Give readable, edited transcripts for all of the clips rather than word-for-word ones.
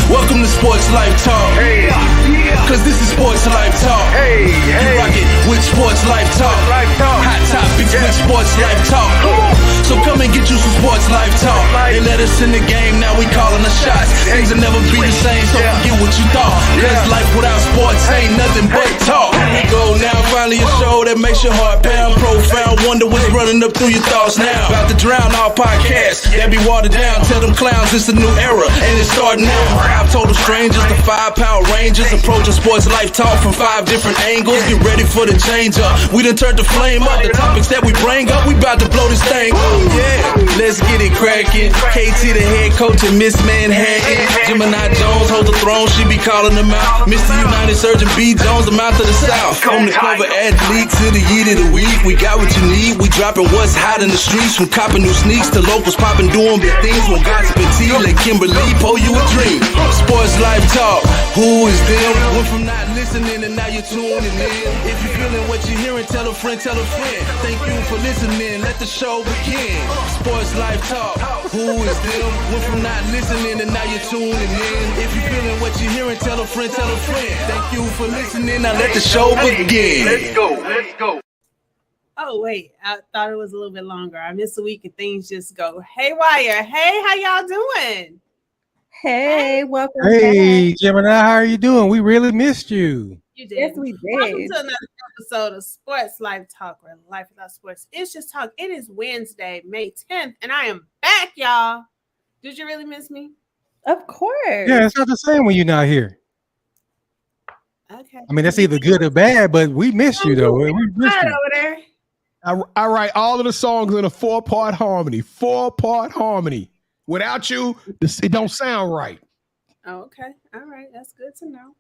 Welcome to Sports Life Talk. Hey, Cause this is Sports Life Talk. hey, You rock it with Sports Life Talk. Life Talk. Hot topics with Sports Life Talk. So come and get you some Sports Life Talk. They let us in the game, now we calling the shots. Things will never be the same, so forget what you thought. Cause life without sports ain't nothing but talk. Here we go now, finally a show that makes your heart pound. Profound, wonder what's running up through your thoughts now. About to drown our podcasts that be watered down. Tell them clowns it's a new era, and it's starting now. 5 total strangers, the 5 Power Rangers, approaching Sports Life Talk from 5 different angles. Get ready for the change up. We done turned the flame up. The topics that we bring up, we about to blow this thing up. Yeah, let's get it cracking. KT the head coach of Ms.Manhattan. Gemini Jones holds the throne, she be calling them out. Mr. United Surgeon B. Jones, the mouth of the South. From the cover athlete to the yeet of the week, we got what you need. We dropping what's hot in the streets, from copping new sneaks to locals popping, doing big things. When gossip and tea, let Kimberly pour you a dream. Sports Life Talk, who is them? Went from not listening and now you're tuning in. If you're feeling what you're hearing, tell a friend, tell a friend. Thank you for listening, let the show begin. Sports Life Talk, who is them? Went from not listening and now you're tuning in. If you're feeling what you're hearing, tell a friend, tell a friend. Thank you for listening, now let the show begin. Let's go. Oh, wait, I thought it was a little bit longer. I missed a week and things just go haywire. Hey, how y'all doing? Hey, welcome Hey, back. Gemini, how are you doing? We really missed you. You did. Yes, we Welcome did. to another episode of Sports Life Talk, where life without sports is just talk. It is Wednesday, May 10th, and I am back, y'all. Did you really miss me? Of course. Yeah, it's not the same when you're not here. Okay. I mean, that's either good or bad, but we missed you, though. We missed Right you. over there. I write all of the songs in a 4-part harmony. 4-part harmony. Without you, it don't sound right. Oh, okay. All right. That's good to know.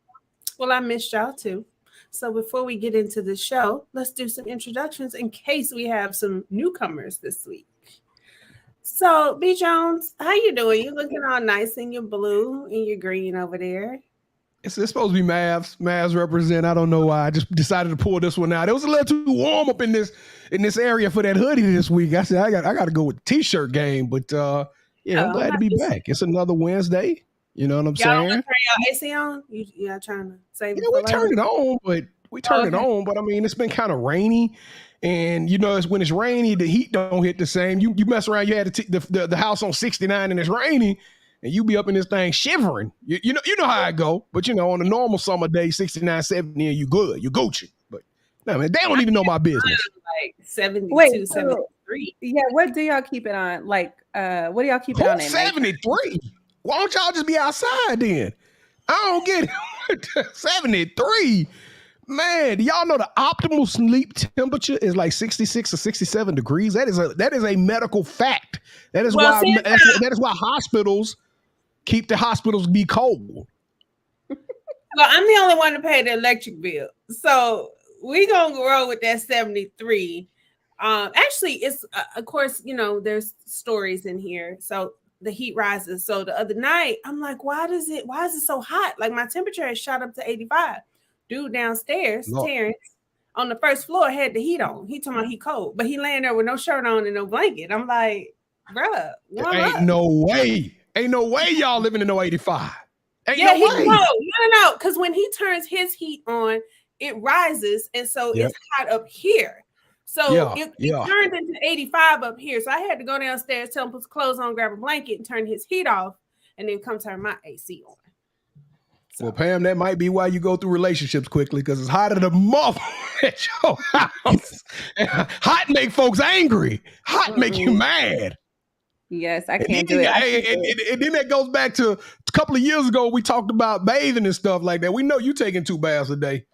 Well, I missed y'all too. So before we get into the show, let's do some introductions in case we have some newcomers this week. So, B. Jones, how you doing? You looking all nice in your blue and your green over there. It's supposed to be Mavs. Mavs represent. I don't know why. I just decided to pull this one out. It was a little too warm up in this area for that hoodie this week. I said I got to go with the t-shirt game, but yeah, I'm glad to be back. It's another Wednesday. You know what I'm Y'all saying? turn y'all AC on? Y'all trying to save it? Yeah, we turned it on, but I mean, it's been kind of rainy. And you know, it's when it's rainy, the heat don't hit the same. You mess around, you had the house on 69 and it's rainy, and you be up in this thing shivering. You know how I go. But you know, on a normal summer day, 69, 70, and you good, you Gucci. But no, man, they don't even know my business. Like 72, Wait, 73. Yeah, what do y'all keep it on? Like, what do y'all keep it on at? 73? Why don't y'all just be outside then? I don't get it. 73. Man, do y'all know the optimal sleep temperature is like 66 or 67 degrees? That is a medical fact. That is why hospitals keep the hospitals be cold. Well, I'm the only one to pay the electric bill. So we gonna roll with that 73. Actually, it's of course, you know, there's stories in here. So the heat rises. So the other night, I'm like, why is it so hot? Like my temperature has shot up to 85. Dude downstairs, Terrence, on the first floor had the heat on. He told me he cold, but he laying there with no shirt on and no blanket. I'm like, bruh, Ain't no way y'all living in no 85. Ain't yeah, no way. No, because when he turns his heat on, it rises, and so it's hot up here. So it turned into 85 up here. So I had to go downstairs, tell him to put his clothes on, grab a blanket, and turn his heat off, and then come turn my AC on. So. Well, Pam, that might be why you go through relationships quickly, because it's hotter than mother at your house. Hot make folks angry. Hot make you mad. Yes, I can't do it. And then that goes back to a couple of years ago. We talked about bathing and stuff like that. We know you taking 2 baths a day.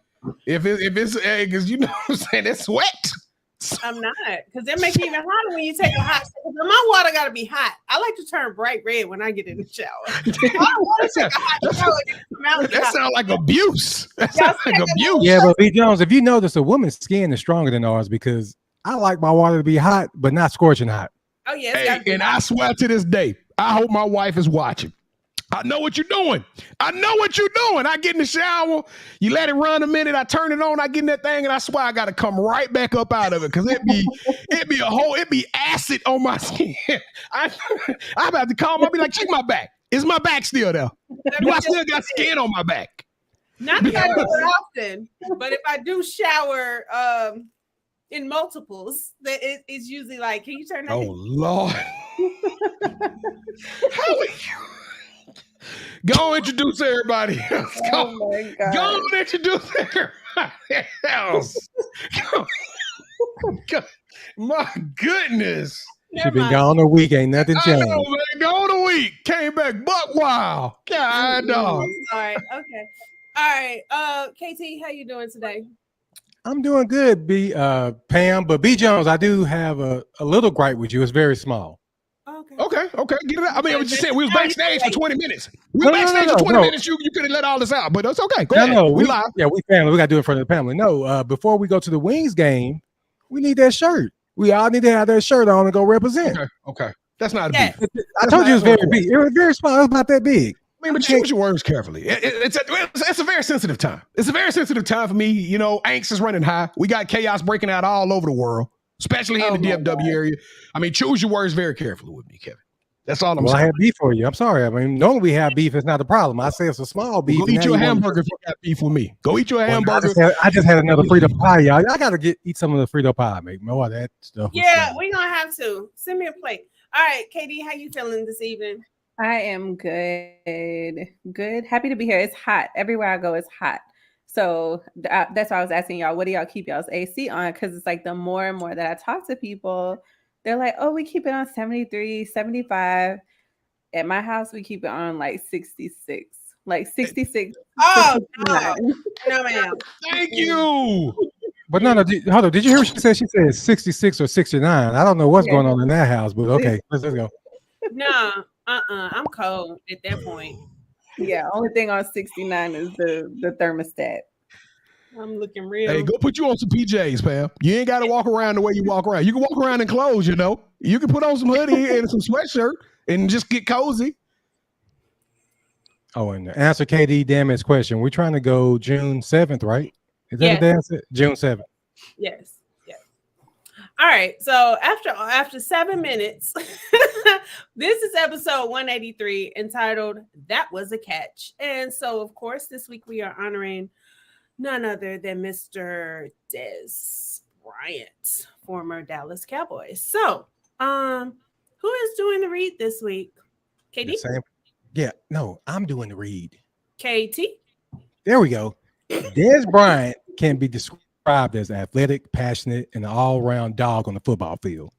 If it's because you know what I'm saying, it's sweat. I'm not, because it makes it even hotter when you take a hot shower. My water got to be hot. I like to turn bright red when I get in the shower. I don't want to take a hot shower. That sounds like abuse. That sounds like abuse. Yeah, but B. Jones, if you notice, a woman's skin is stronger than ours because I like my water to be hot, but not scorching hot. Oh, yeah. Hey, and I swear to this day, I hope my wife is watching. I know what you're doing. I get in the shower, you let it run a minute, I turn it on, I get in that thing, and I swear I got to come right back up out of it because it be acid on my skin. I about to call him, I'll be like, check my back. Is my back still there? Do I still got skin on my back? Not that I do it often, but if I do shower in multiples, that it's usually like, can you turn that? Oh Lord. How are you? Go introduce everybody else. Oh my God. Go introduce everybody else. My goodness. She been gone a week. Ain't nothing I changed. know, man. Gone a week. Came back buck wild. God dog. All right. Okay. All right. KT, how you doing today? I'm doing good, Pam. But B Jones, I do have a little gripe with you. It's very small. Okay. Okay. Get it out. I mean, I was just saying, we was backstage for 20 minutes. We No, were no, backstage no, for 20 no. minutes. You could have let all this out, but that's okay. Go ahead. No, we live. Yeah, we family. We got to do it for the family. No, before we go to the Wings game, we need that shirt. We all need to have that shirt on and go represent. Okay. That's not a Yes. beef. I told you it was very big. It was very small. It was not that big. I mean, but choose your words carefully. It's a very sensitive time. It's a very sensitive time for me. You know, angst is running high. We got chaos breaking out all over the world, especially in the DFW area. I mean, choose your words very carefully with me, Kevin. That's all I'm saying. I have beef for you. I'm sorry. I mean, normally we have beef. It's not a problem. I say it's a small beef. Go eat your hamburger if you got beef with me. Go eat your hamburger. I just had another Frito pie, y'all. I got to eat some of the Frito pie, make more of that stuff. Yeah, we're going to have to. Send me a plate. All right, Katie, how you feeling this evening? I am good. Good. Happy to be here. It's hot. Everywhere I go, it's hot. So that's why I was asking y'all, what do y'all keep y'all's AC on? Because it's like the more and more that I talk to people, they're like, oh, we keep it on 73, 75. At my house, we keep it on like 66. Like 66. Oh, no, ma'am. Thank you. But no, hold on. Did you hear what she said? She said 66 or 69. I don't know what's going on in that house, but okay, let's go. No, I'm cold at that point. Yeah, only thing on 69 is the thermostat. I'm looking real. Hey, go put you on some PJs, Pam. You ain't got to walk around the way you walk around. You can walk around in clothes, you know. You can put on some hoodie and some sweatshirt and just get cozy. Oh, and to answer KD Damage question, we're trying to go June 7th, right? Is that the answer? June 7th. Yes. All right. So after 7 minutes, this is episode 183 entitled "That Was a Catch." And so, of course, this week we are honoring none other than Mr. Dez Bryant, former Dallas Cowboys. So, who is doing the read this week? KD? Yeah, no, I'm doing the read. KT? There we go. Dez Bryant can be described as athletic, passionate, and an all-around dog on the football field.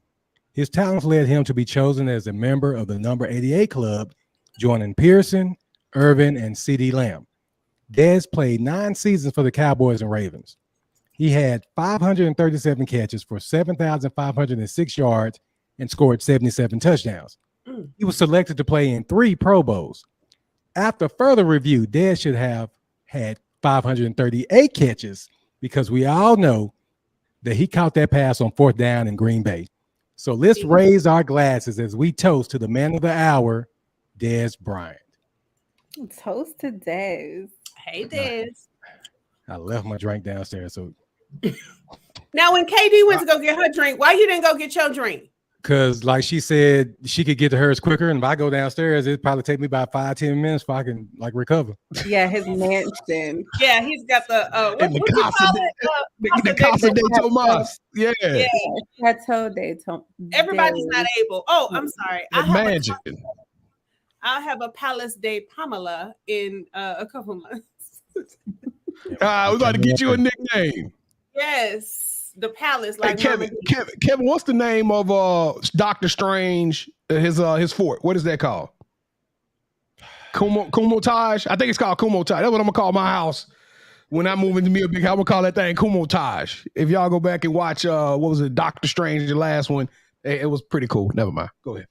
His talents led him to be chosen as a member of the number 88 club, joining Pearson, Irvin, and C.D. Lamb. Dez played 9 seasons for the Cowboys and Ravens. He had 537 catches for 7,506 yards and scored 77 touchdowns. He was selected to play in 3 Pro Bowls. After further review, Dez should have had 538 catches because we all know that he caught that pass on 4th down in Green Bay. So let's raise our glasses as we toast to the man of the hour, Dez Bryant. Toast to Dez. Hey, Dez. I left my drink downstairs. So now, when KD went to go get her drink, why you didn't go get your drink? Because, like she said, she could get to hers quicker, and if I go downstairs, it'd probably take me about 5-10 minutes before I can recover. Yeah, his mansion. Yeah, he's got the the Casa de Tomas. Yeah, Chateau de Tomas. Everybody's not able. Oh, I'm sorry. Imagine. I'll have a Palace de Pamela in a couple months. We're about to get you a nickname. Yes. The Palace, like Kevin, what's the name of Doctor Strange? His fort. What is that called? Kumotage. I think it's called Kumotage. That's what I'm gonna call my house when I move into me a big house. I'm gonna call that thing Kumotage. If y'all go back and watch, what was it? Doctor Strange, the last one. It was pretty cool. Never mind. Go ahead.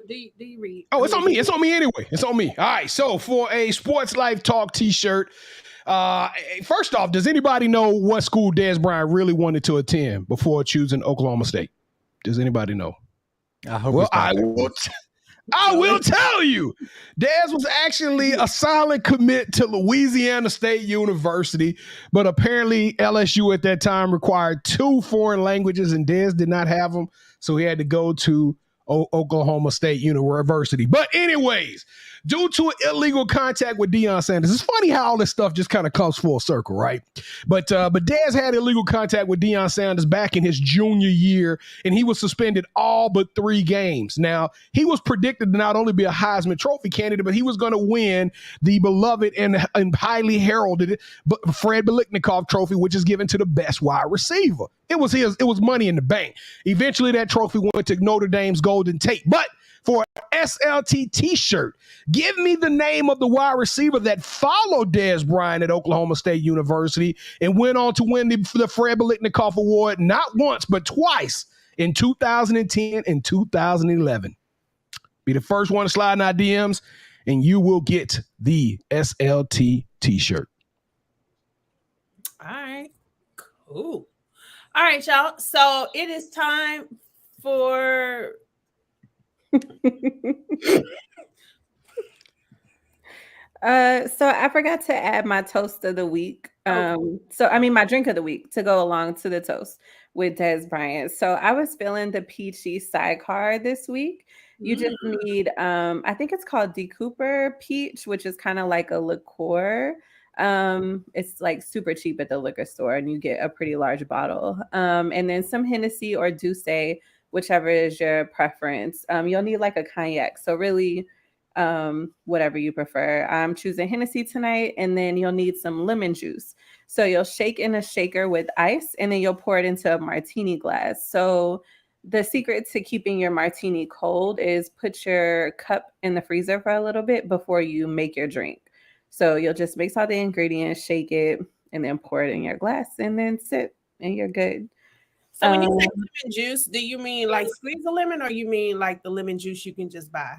Do you read? Oh, it's on me. It's on me anyway. It's on me. All right. So for a Sports Life Talk T-shirt. First off, does anybody know what school Dez Bryant really wanted to attend before choosing Oklahoma State? Does anybody know? I hope. Well, I will tell you. Dez was actually a solid commit to Louisiana State University, but apparently LSU at that time required 2 foreign languages, and Dez did not have them, so he had to go to Oklahoma State University. But anyways, due to illegal contact with Deion Sanders. It's funny how all this stuff just kind of comes full circle, right? But Dez had illegal contact with Deion Sanders back in his junior year, and he was suspended all but 3 games. Now, he was predicted to not only be a Heisman Trophy candidate, but he was going to win the beloved and highly heralded Fred Biletnikoff Trophy, which is given to the best wide receiver. It was his. It was money in the bank. Eventually, that trophy went to Notre Dame's Golden Tate. But for an SLT t-shirt, give me the name of the wide receiver that followed Dez Bryant at Oklahoma State University and went on to win the Fred Biletnikoff Award not once, but twice in 2010 and 2011. Be the first one to slide in our DMs, and you will get the SLT t-shirt. All right, cool. All right, y'all. So it is time for so I forgot to add my toast of the week. My drink of the week to go along to the toast with Dez Bryant. So I was feeling the peachy sidecar this week. You just need I think it's called D. Cooper Peach, which is kind of like a liqueur. It's like super cheap at the liquor store, and you get a pretty large bottle. And then some Hennessy or Douce, whichever is your preference. You'll need like a cognac. So really, whatever you prefer. I'm choosing Hennessy tonight, and then you'll need some lemon juice. So you'll shake in a shaker with ice, and then you'll pour it into a martini glass. So the secret to keeping your martini cold is put your cup in the freezer for a little bit before you make your drink. So you'll just mix all the ingredients, shake it, and then pour it in your glass, and then sip, and you're good. So when you say lemon juice, do you mean like squeeze a lemon, or you mean like the lemon juice you can just buy?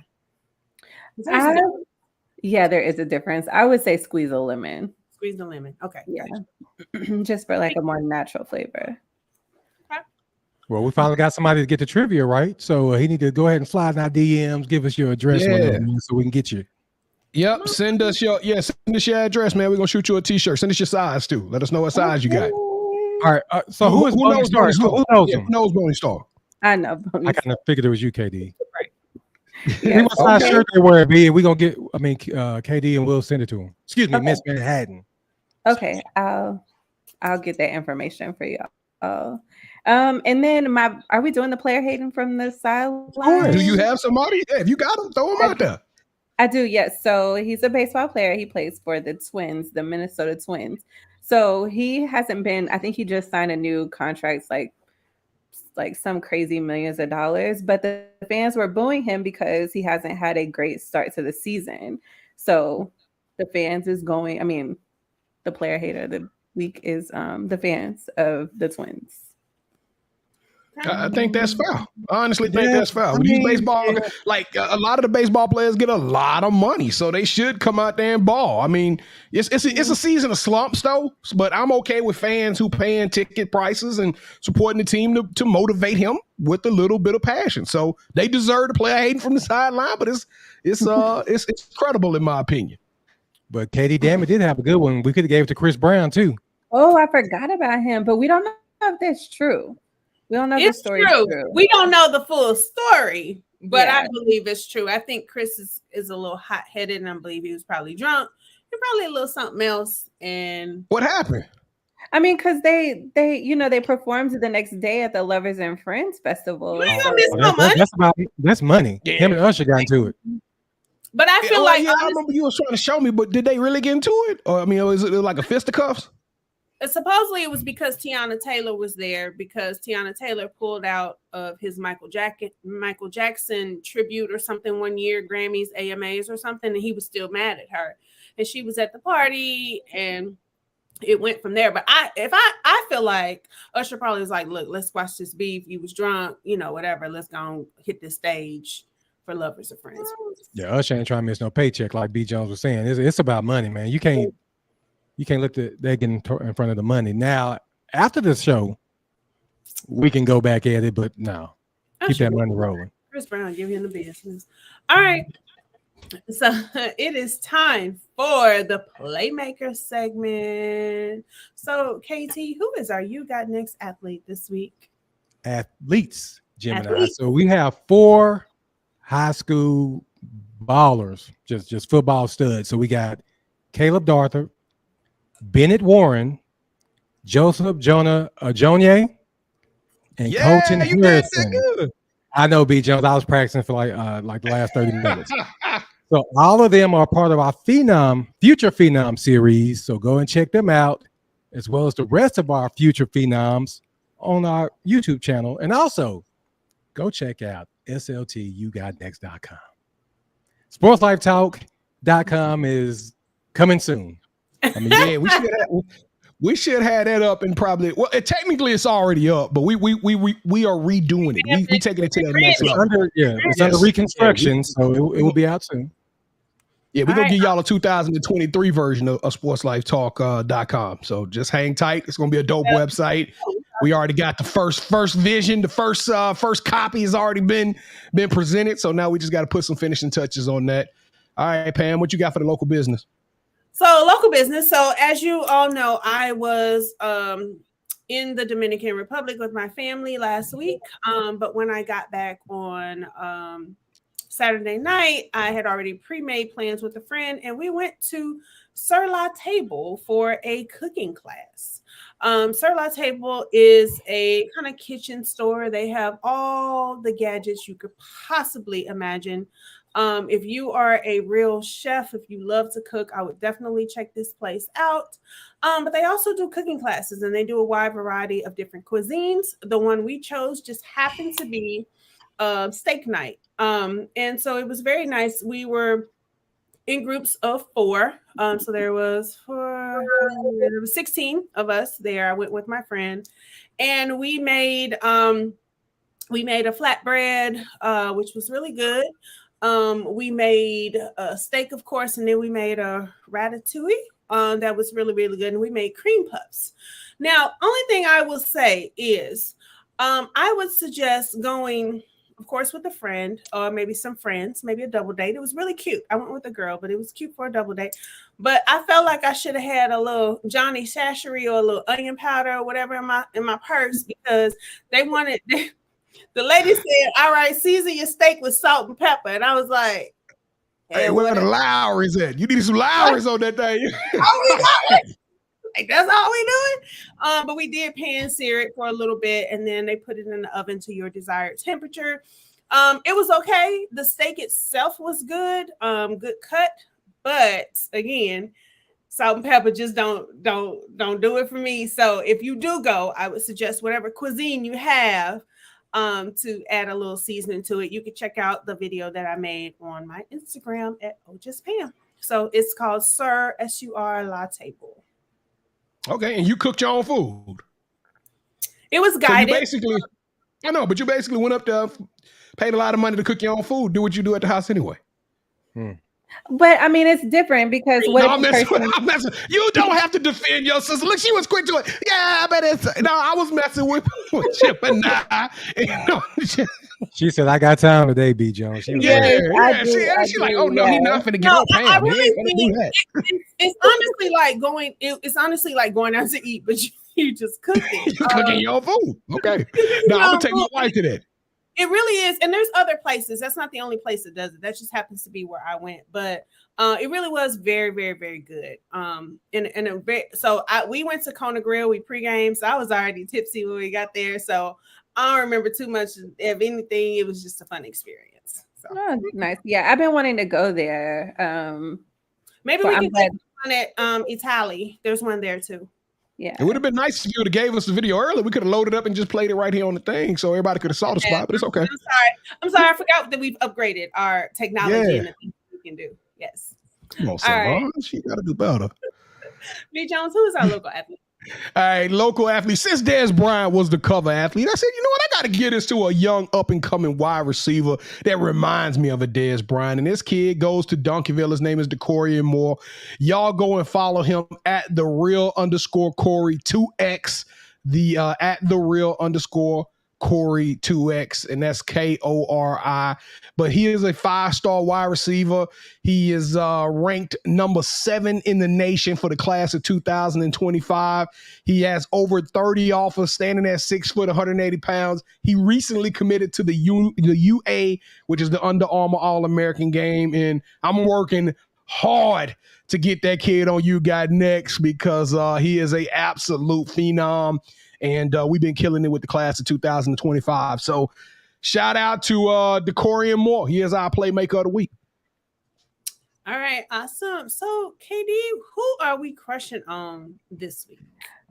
Yeah, there is a difference. I would say squeeze a lemon. Squeeze the lemon. Okay. Yeah. Just for like a more natural flavor. Okay. Well, we finally got somebody to get the trivia right. So he need to go ahead and slide in our DMs, give us your address so we can get you. Yep. Send us your address, man. We're gonna shoot you a t-shirt. Send us your size too. Let us know what size you got. All right. So who knows Boney Star? Who knows Boney Star? I know. I kind of figured it was you, KD. Right. Yes. What size shirt they wear, B? We're gonna get. KD, and we'll send it to him. Excuse me, Ms.Manhattan. Okay, I'll get that information for y'all. And then are we doing the player hating from the sideline? Do you have somebody? Yeah, if you got him, throw him out there. I do, yes. So he's a baseball player. He plays for the Twins, the Minnesota Twins. So he hasn't been, I think he just signed a new contract, like some crazy millions of dollars. But the fans were booing him because he hasn't had a great start to the season. So the fans is going, the player hater of the week is the fans of the Twins. I think that's foul. I honestly think that's foul. These baseball, like a lot of the baseball players get a lot of money, so they should come out there and ball. It's a season of slumps though, but I'm okay with fans who paying ticket prices and supporting the team to motivate him with a little bit of passion. So they deserve to play hating from the sideline, but it's credible in my opinion. But Katie Dammit did have a good one. We could have gave it to Chris Brown too. Oh, I forgot about him, but we don't know if that's true. We don't know if the story is true. We don't know the full story, but I believe it's true. I think Chris is a little hot-headed, and I believe he was probably drunk and probably a little something else. And what happened? Because they performed the next day at the Lovers and Friends Festival. You ain't gonna miss no money. That's money. Yeah. Him and Usher got into it. But I feel like I remember you was trying to show me, but did they really get into it? Or was it like a fisticuffs? Supposedly it was because Tiana Taylor was there, because Tiana Taylor pulled out of his Michael Jackson tribute or something one year, Grammys, AMAs or something, and he was still mad at her. And she was at the party, and it went from there. But I feel like Usher probably was like, look, let's squash this beef. You was drunk, whatever. Let's go and hit this stage for Lovers and Friends. Yeah, Usher ain't trying to miss no paycheck, like B. Jones was saying. It's about money, man. You can't let they get in front of the money. Now, after the show, we can go back at it, but no, keep that money rolling. Chris Brown, give him the business. All right. So it is time for the Playmaker segment. So, KT, who is our You Got Next athlete this week? Athletes, Gemini. So we have 4 high school ballers, just football studs. So we got Caleb Darthur, Bennett Warren, Joseph Jonye, and Colton Harrison. I know, B. Jones. I was practicing for like the last 30 minutes. So all of them are part of our Future Phenom series. So go and check them out, as well as the rest of our Future Phenoms on our YouTube channel. And also go check out SLTUGotNext.com. Sportslifetalk.com is coming soon. I mean, yeah, we should have that up and probably, well, technically it's already up, but we are redoing it. We taking it to that next level. It's under reconstruction, so it will be out soon. Yeah, we're going to give y'all a 2023 version of sportslifetalk.com. So just hang tight. It's going to be a dope website. We already got the first vision. The first copy has already been presented. So now we just got to put some finishing touches on that. All right, Pam, what you got for the local business? So local business. So as you all know, I was in the Dominican Republic with my family last week. But when I got back on Saturday night, I had already pre-made plans with a friend, and we went to Sur La Table for a cooking class. Sur La Table is a kind of kitchen store. They have all the gadgets you could possibly imagine. If you are a real chef, if you love to cook, I would definitely check this place out. But they also do cooking classes, and they do a wide variety of different cuisines. The one we chose just happened to be steak night. And so it was very nice. We were in groups of 4. So there was 16 of us there. I went with my friend, and we made a flatbread, which was really good. We made a steak, of course, and then we made a ratatouille that was really, really good. And we made cream puffs. Now, only thing I will say is I would suggest going, of course, with a friend or maybe some friends, maybe a double date. It was really cute. I went with a girl, but it was cute for a double date. But I felt like I should have had a little Johnny Sashery or a little onion powder or whatever in my purse, because they wanted the lady said, all right, season your steak with salt and pepper. And I was like, hey, where the Lowry's at? You need some Lowry's on that thing. Like, that's all we doing. But we did pan sear it for a little bit, and then they put it in the oven to your desired temperature. It was okay. The steak itself was good, good cut. But again, salt and pepper just don't do it for me. So if you do go, I would suggest whatever cuisine you have to add a little seasoning to it. You can check out the video that I made on my Instagram at @OJustPam. So it's called Sur La Table. Okay, and you cooked your own food. It was guided. So but you basically went up there, paid a lot of money to cook your own food. Do what you do at the house anyway. But I mean, it's different because I'm messing. You don't have to defend your sister. Look, she was quick to it. Yeah, but I was messing with Chip and She said, "I got time today, B. Jones." She's like, "Oh no, he's not finna get on Pam. I really think it's honestly like going. It's honestly like going out to eat, but you just cooking. You cooking your own food. Okay. Now I'm gonna take my wife to that. It really is, and there's other places. That's not the only place that does it. That just happens to be where I went, but it really was very, very, very good. We went to Kona Grill. We pregame, so I was already tipsy when we got there. So I don't remember too much of anything. It was just a fun experience. So. Oh, nice. Yeah, I've been wanting to go there. Maybe we can take one at Italy. There's one there too. Yeah, it would have been nice if you would have gave us the video early. We could have loaded up and just played it right here on the thing, so everybody could have saw the spot. But it's okay. I'm sorry. I forgot that we've upgraded our technology and the things we can do. Yes. Come on, Solange. Right. You got to do better. B. Jones, who is our local athlete? All right, local athlete. Since Dez Bryant was the cover athlete, I said, you know what? I got to get this to a young up-and-coming wide receiver that reminds me of a Dez Bryant. And this kid goes to Donkeyville. His name is DeCorian Moore. Y'all go and follow him at @the_real_Corey 2X, at @the_real_Corey Corey 2X, and that's Kori. But he is a 5-star wide receiver. He is ranked number 7 in the nation for the class of 2025. He has over 30 offers, standing at 6 foot, 180 pounds. He recently committed to the UA, which is the Under Armour All-American game. And I'm working hard to get that kid on You Got Next because he is a absolute phenom. And we've been killing it with the class of 2025. So shout out to Decorian Moore. He is our Playmaker of the Week. All right, awesome. So, KD, who are we crushing on this week?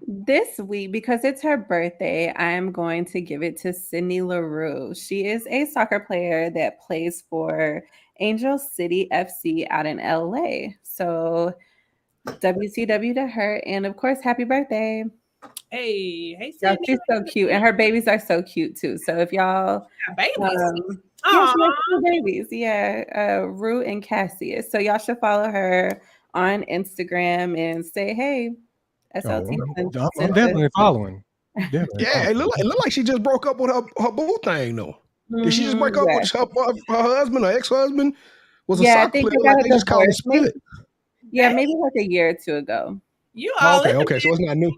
This week, because it's her birthday, I am going to give it to Sydney LaRue. She is a soccer player that plays for Angel City FC out in LA. So WCW to her. And of course, happy birthday. Hey, Y'all, Sydney. she's so cute, and her babies are so cute too. So if y'all Babies. yeah, she has 2 babies, Rue and Cassius. So y'all should follow her on Instagram and say, hey, SLT. I'm definitely following. Definitely Yeah, it looked like she just broke up with her boo thing though. Did she just break up with her husband or ex-husband? Was a I soccer think player, they got like a they just called it divorce. split. Yeah, maybe like a year or 2 ago. You all Okay, so it's not new.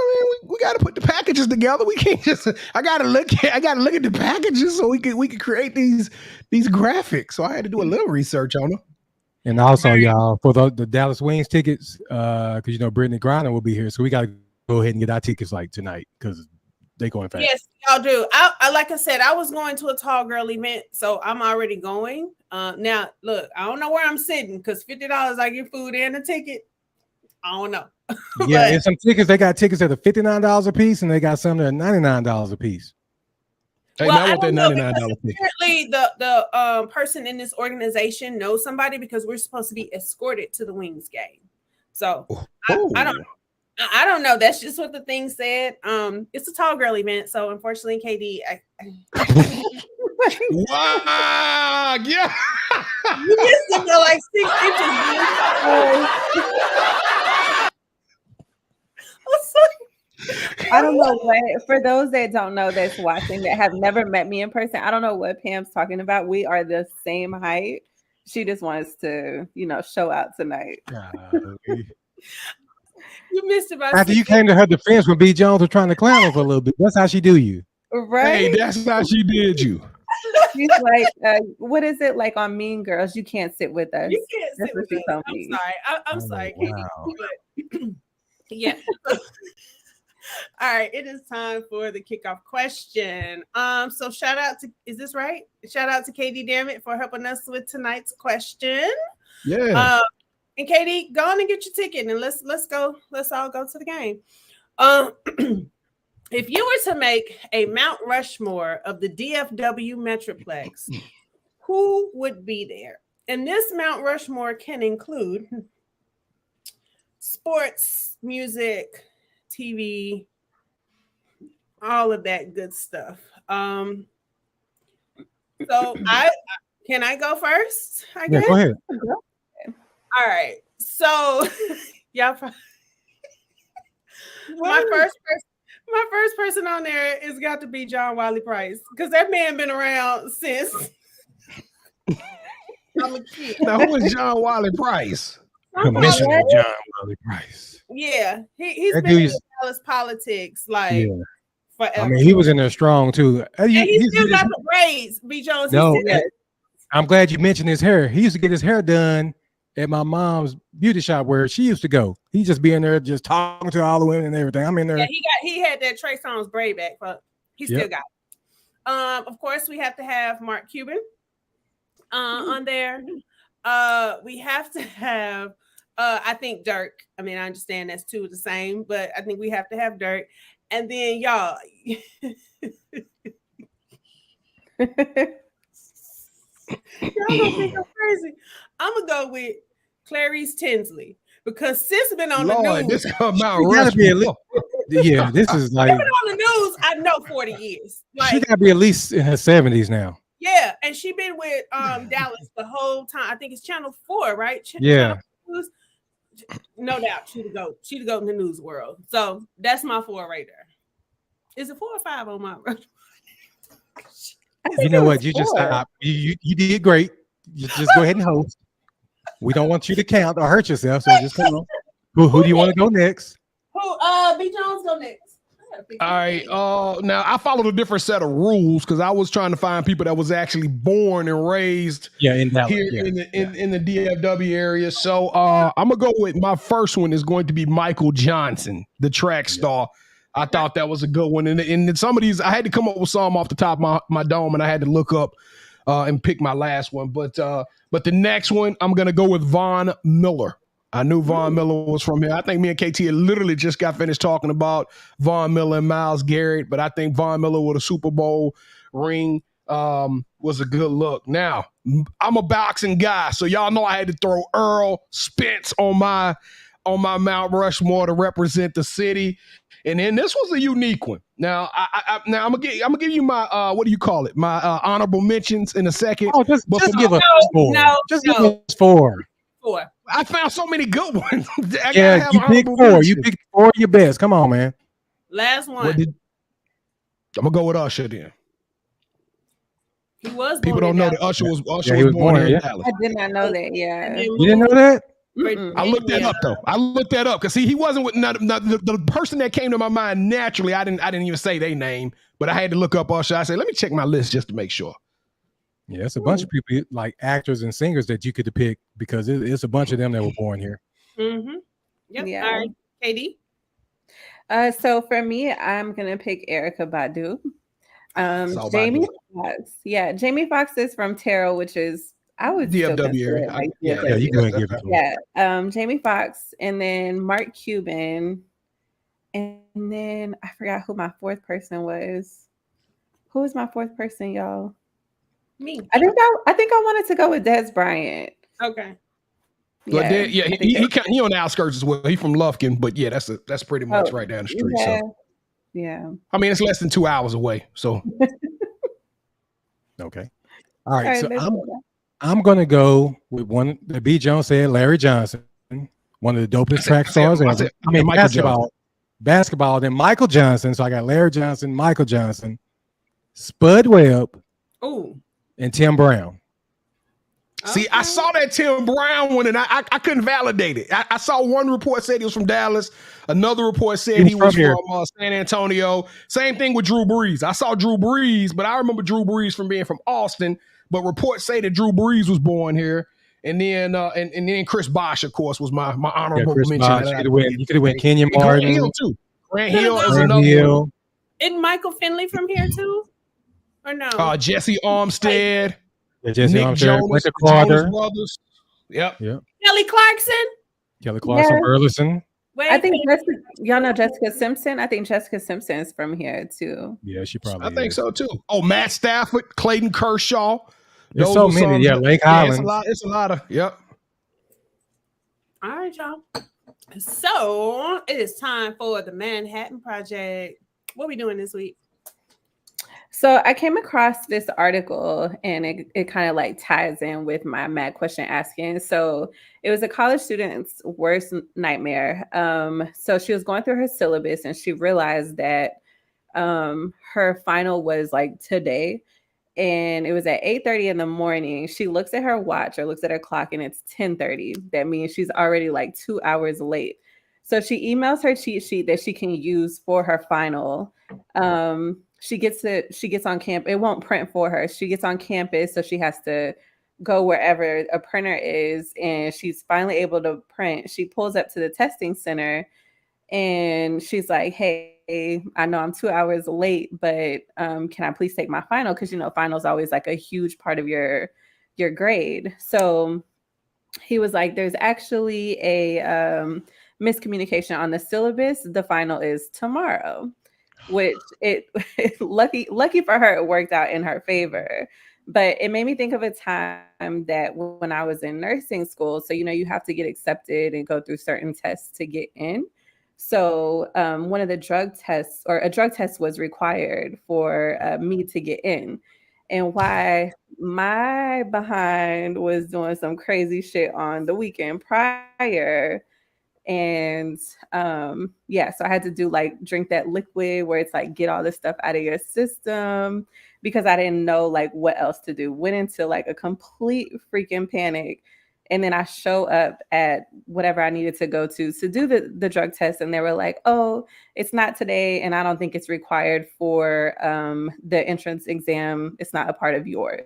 I mean, we got to put the packages together. We can't just. I got to look at the packages so we can create these graphics. So I had to do a little research on them. And also, y'all, for the Dallas Wings tickets, because Brittany Griner will be here, so we got to go ahead and get our tickets like tonight because they going fast. Yes, y'all do. I like I said, I was going to a tall girl event, so I'm already going. Now, look, I don't know where I'm sitting because $50 I get food and a ticket. I don't know. Yeah, and some tickets, they got tickets that are $59 a piece, and they got some that are $99 a piece. Hey, well, I want that $99 piece. Apparently, the person in this organization knows somebody because we're supposed to be escorted to the Wings game. So I don't know. That's just what the thing said. It's a tall girl event, so unfortunately, KD. Wow! Yeah, you missed it by like 6 inches. I don't know what, for those that don't know that's watching that have never met me in person, I don't know what Pam's talking about. We are the same height. She just wants to, show out tonight. You missed it. After you came to her defense when B. Jones was trying to clown her for a little bit. That's how she do you. Right? Hey, that's how she did you. She's like, what is it like on Mean Girls? You can't sit with us. You can't sit with us. I'm sorry. I'm sorry, Katie. Wow. But yeah. All right, it is time for the kickoff question. So shout out to, is this right? Shout out to Katie Dammit for helping us with tonight's question. Yeah. And Katie, go on and get your ticket and let's go. Let's all go to the game. If you were to make a Mount Rushmore of the DFW Metroplex, who would be there? And this Mount Rushmore can include sports, music, TV, all of that good stuff. So can I go first? I guess. Yeah, go ahead. All right. So y'all my first person on there is got to be John Wiley Price because that man been around since I'm a kid. Now who is John Wiley Price? Commissioner John Wiley Price. Yeah, he's That been in dude's- Dallas politics like forever. I mean, he was in there strong too. and he still got the braids. B. Jones. No, I'm glad you mentioned his hair. He used to get his hair done at my mom's beauty shop where she used to go. He just be in there just talking to all the women and everything. I'm in there. Yeah, he had that Trey Songz braid back, but he still got it. Of course, we have to have Mark Cuban on there. We have to have I think Dirk. I mean, I understand that's two of the same, but I think we have to have Dirk. And then y'all don't think I'm crazy. I'm gonna go with Clarice Tinsley because sis been on the news. This about gotta be at least, yeah, this is like She's been on the news. I know 40 years. Like, she gotta be at least in her 70s now. yeah, and she been with Dallas the whole time. I think it's Channel 4, right? Yeah. No doubt, she the goat. She the goat in the news world. So that's my 4 right there. Is it 4 or 5 on my rush? You know what? You just stop. You did great. You just go ahead and host. We don't want you to count or hurt yourself. So just come on. Who do you want to go next? Who? B. Jones go next. All right. Now I followed a different set of rules because I was trying to find people that was actually born and raised in Dallas, here in the DFW area. So I'm gonna go with my first one is going to be Michael Johnson, the track star. I thought that was a good one, and some of these I had to come up with some off the top of my dome, and I had to look up and pick my last one. But the next one I'm gonna go with Von Miller. I knew Von Miller was from here. I think me and KT had literally just got finished talking about Von Miller and Myles Garrett, but I think Von Miller with a Super Bowl ring was a good look. Now, I'm a boxing guy, so y'all know I had to throw Earl Spence on my Mount Rushmore to represent the city. And then this was a unique one. Now, I'm gonna give you my what do you call it? My honorable mentions in a second. Oh, just give us 4. Just give us 4. 4. I found so many good ones. You picked 4. You picked 4 of your best. Come on, man. Last one. I'm gonna go with Usher then. He was. People don't know that Usher was born here in Dallas. I did not know that. Yeah, you didn't know that? I looked that up though. I looked that up because he wasn't with the person that came to my mind naturally. I didn't even say their name, but I had to look up Usher. I said, let me check my list just to make sure. Yeah, it's a bunch of people like actors and singers that you could pick because it's a bunch of them that were born here. Mm-hmm. Yep. Yeah. All right, Katie. So for me, I'm gonna pick Erykah Badu. Jamie Foxx. Yeah, Jamie Foxx is from Terrell, which is I would DFW area. Like yeah, you go and give it to him. Jamie Foxx, and then Mark Cuban, and then I forgot who my 4th person was. Who was my 4th person, y'all? Me. I think I wanted to go with Dez Bryant. Okay. Yeah, he on the outskirts as well. He from Lufkin, but yeah, that's pretty much right down the street. Yeah. So yeah. I mean, it's less than 2 hours away. So okay. All right. So I'm gonna go with one that B. Jones said, Larry Johnson, one of the dopest track stars. Basketball, then Michael Johnson. So I got Larry Johnson, Michael Johnson, Spud Webb. Ooh. And Tim Brown. See, I saw that Tim Brown one, and I couldn't validate it. I saw one report said he was from Dallas. Another report said he was from San Antonio. Same thing with Drew Brees. I saw Drew Brees, but I remember Drew Brees from being from Austin. But reports say that Drew Brees was born here. And then and then Chris Bosh, of course, was my honorable mention. You could have went Kenyon Martin. Grant Hill, too. Grant Hill is another one. Isn't Michael Finley from here, too? Or no? Jesse Armstead. Yeah, Jesse Nick Armstead. Jonas, Jonas brothers. Yep. Kelly Clarkson. Burleson. Wait, I think y'all know Jessica Simpson. I think Jessica Simpson is from here, too. Yeah, she probably I think so, too. Oh, Matt Stafford, Clayton Kershaw. There's so many. Yeah, Lake Highlands. It's a lot of, yep. All right, y'all. So it is time for the Manhattan Project. What are we doing this week? So I came across this article and it kind of like ties in with my mad question asking. So it was a college student's worst nightmare. So she was going through her syllabus and she realized that her final was like today. And it was at 8:30 in the morning. She looks at her watch or looks at her clock and it's 10:30. That means she's already like 2 hours late. So she emails her cheat sheet that she can use for her final. She gets on campus. It won't print for her. She gets on campus, so she has to go wherever a printer is, and she's finally able to print. She pulls up to the testing center, and she's like, "Hey, I know I'm 2 hours late, but can I please take my final? Because final's always like a huge part of your grade." So he was like, "There's actually a miscommunication on the syllabus. The final is tomorrow." Which lucky for her, it worked out in her favor. But it made me think of a time that when I was in nursing school, so you have to get accepted and go through certain tests to get in. So one of the drug tests or a drug test was required for me to get in. And why my behind was doing some crazy shit on the weekend prior. And yeah, so I had to do like drink that liquid where it's like get all this stuff out of your system, because I didn't know like what else to do. Went into like a complete freaking panic. And then I show up at whatever I needed to go to do the drug test. And they were like, oh, it's not today. And I don't think it's required for the entrance exam. It's not a part of yours.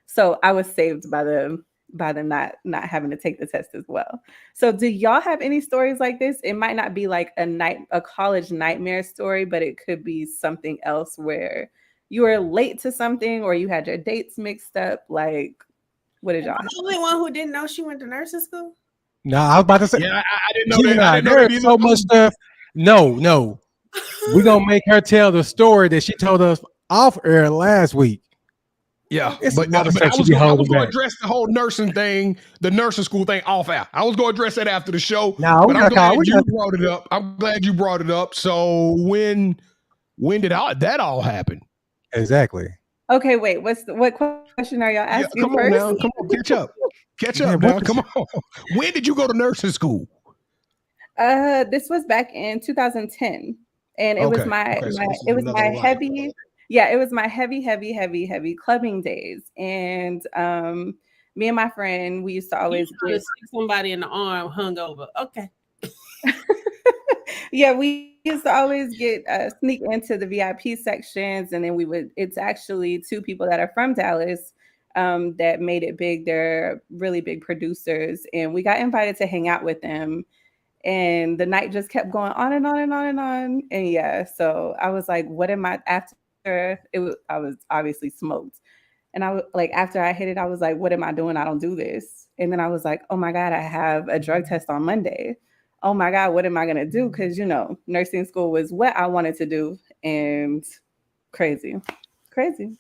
So I was saved by the not having to take the test as well. So do y'all have any stories like this? It might not be like a college nightmare story, but it could be something else where you were late to something or you had your dates mixed up. Like, what did y'all have? The only one who didn't know she went to nursing school? No, I was about to say. Yeah, I didn't know that. I didn't know there's so much stuff. No. We're going to make her tell the story that she told us off air last week. Yeah, it's but I was going to address the whole nursing thing, the nursing school thing off air. I was going to address that after the show. No, but I'm glad you brought it up. I'm glad you brought it up. So when did that all happen? Exactly. Okay, wait. What question are y'all asking come first? On now. Come on, catch up now. Come on. When did you go to nursing school? This was back in 2010, and it was my heavy. Yeah, it was my heavy clubbing days. And me and my friend, we used to always get somebody in the arm hungover. Okay. Yeah, we used to always get sneak into the VIP sections, and then it's actually two people that are from Dallas that made it big. They're really big producers, and we got invited to hang out with them. And the night just kept going on and on and on and on. And yeah, so I was like, what am I after? I was obviously smoked. And I was like, after I hit it, I was like, what am I doing? I don't do this. And then I was like, oh my God, I have a drug test on Monday. Oh my God, what am I going to do? Because, nursing school was what I wanted to do. And crazy.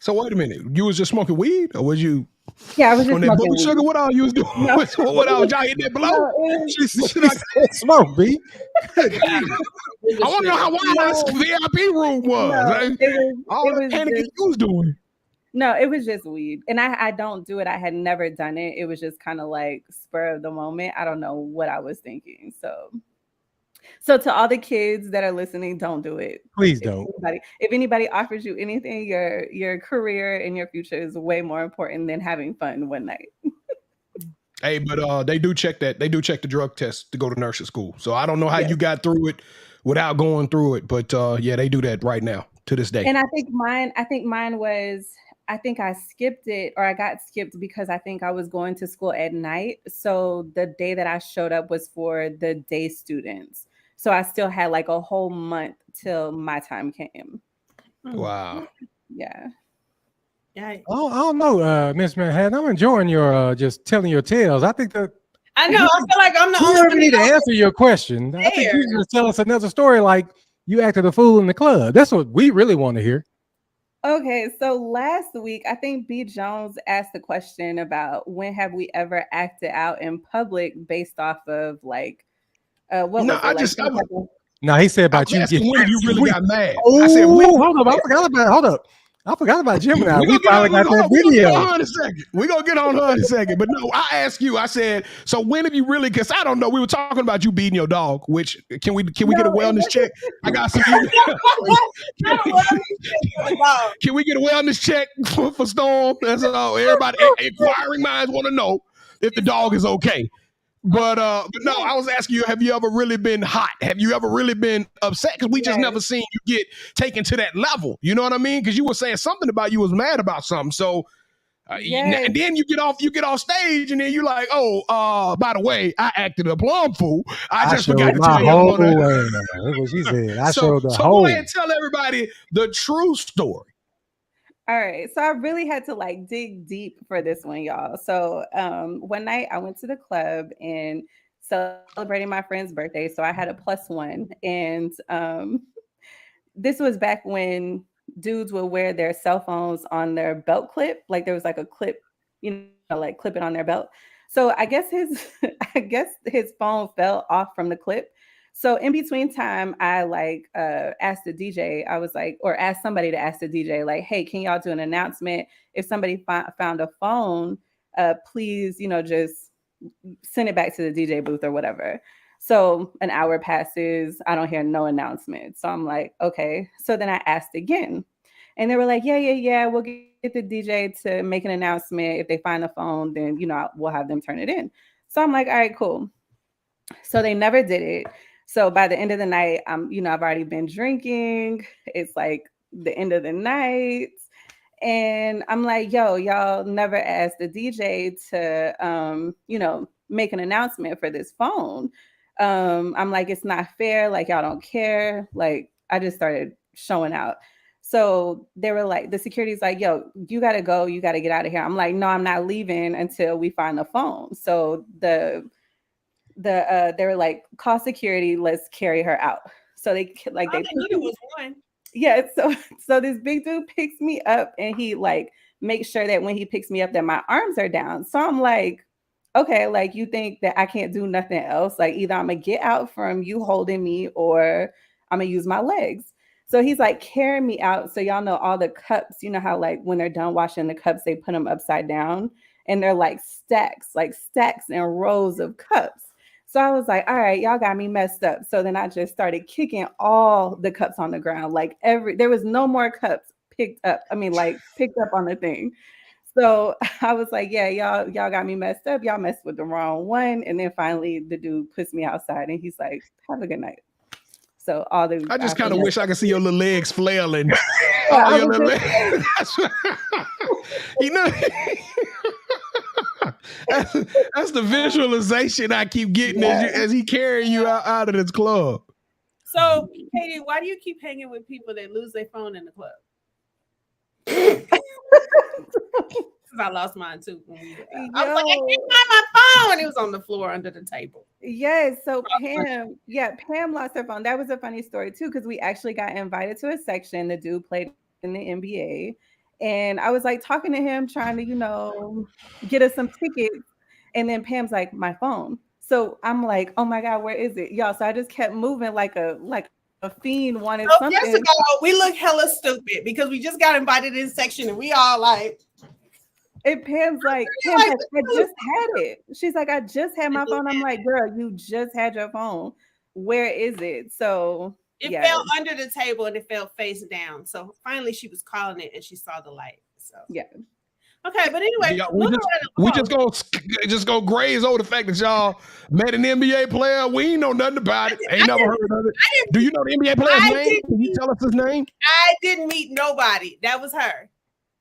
So wait a minute. You was just smoking weed, or was you? Yeah, I was just smoking weed. Sugar, what all you was doing? No. What all y'all hit that blow? No, she smoke, B. I want to know how wild this VIP room was. All that panicking you was doing. No, it was just weed. And I don't do it. I had never done it. It was just kind of like spur of the moment. I don't know what I was thinking. So to all the kids that are listening, don't do it. Please don't. If anybody offers you anything, your career and your future is way more important than having fun one night. Hey, but they do check that. They do check the drug test to go to nursing school. So I don't know how you got through it without going through it. But yeah, they do that right now to this day. And I think mine was, I think I skipped it, or I got skipped because I think I was going to school at night. So the day that I showed up was for the day students. So I still had like a whole month till my time came. Wow. Yeah. Yeah. Oh, I don't know, Ms.Manhattan. I'm enjoying your just telling your tales. I think that I know. I feel like I'm the only one. You need to answer your question. I think you just tell us another story like you acted a fool in the club. That's what we really want to hear. Okay, so last week, I think B. Jones asked the question about when have we ever acted out in public based off of like, what no, was it? No, he said about you. When you really got mad. Oh, I said, hold up. I forgot about Gemini. We finally got that video. We're going to get on her in a second. But no, I asked you, I said, so when have you really, because I don't know, we were talking about you beating your dog, which can we get a wellness check? I got some. Can we get a wellness check for Storm? That's all. Everybody, inquiring minds want to know if the dog is okay. But no, I was asking you, have you ever really been hot? Have you ever really been upset? Because we just never seen you get taken to that level. You know what I mean? Because you were saying something about you was mad about something. So and then you get off stage and then you're like, oh, by the way, I acted a plum fool. I just forgot to tell you. That's what she said. I showed the whole. So go ahead and tell everybody the true story. All right. So I really had to like dig deep for this one, y'all. So one night I went to the club and celebrating my friend's birthday. So I had a +1. And this was back when dudes would wear their cell phones on their belt clip. Like there was like a clip, like clip it on their belt. So I guess his phone fell off from the clip. So in between time, I like asked the DJ, I was like, or asked somebody to ask the DJ, like, hey, can y'all do an announcement? If somebody found a phone, please, just send it back to the DJ booth or whatever. So an hour passes, I don't hear no announcement. So I'm like, okay. So then I asked again, and they were like, yeah, we'll get the DJ to make an announcement. If they find the phone, then, you know, we'll have them turn it in. So I'm like, all right, cool. So they never did it. So by the end of the night, you know, I've already been drinking. It's like the end of the night. And I'm like, yo, y'all never asked the DJ to, you know, make an announcement for this phone. I'm like, it's not fair. Like, y'all don't care. Like, I just started showing out. So they were like, the security's like, yo, you got to go. You got to get out of here. I'm like, no, I'm not leaving until we find the phone. So they were like, call security. Let's carry her out. So they like, All they needed was one. yeah. So this big dude picks me up, and he like makes sure that when he picks me up that my arms are down. So I'm like, okay, like, you think that I can't do nothing else? Like, either I'm gonna get out from you holding me, or I'm gonna use my legs. So he's like carrying me out. So y'all know all the cups, you know how like when they're done washing the cups, they put them upside down, and they're like stacks and rows of cups. So I was like, all right, y'all got me messed up. So then I just started kicking all the cups on the ground. Like there was no more cups picked up. I mean, like picked up on the thing. So I was like, yeah, y'all got me messed up. Y'all messed with the wrong one. And then finally the dude puts me outside, and he's like, have a good night. So all the I just kind of wish I could see your little legs flailing. Yeah, All your little legs. You know, that's the visualization I keep getting as he carrying you out of this club. So, Katie, why do you keep hanging with people that lose their phone in the club? I lost mine too. I was like, I can't find my phone. It was on the floor under the table. Yes. So Pam lost her phone. That was a funny story too, because we actually got invited to a section. The dude played in the NBA. And I was like talking to him, trying to, you know, get us some tickets. And then Pam's like, my phone. So I'm like, oh my God, where is it? Y'all. So I just kept moving like a fiend wanted something. Years ago, we look hella stupid because we just got invited in section, and we all like. And Pam's like, I just had it. She's like, I just had my phone. I'm like, girl, you just had your phone. Where is it? So it fell under the table, and it fell face down. So finally she was calling it, and she saw the light. So yeah. Okay, but anyway, we just go graze over the fact that y'all met an NBA player. We ain't know nothing about it. Ain't never heard of it. Do you know the NBA player's name? Can you tell us his name? I didn't meet nobody. That was her.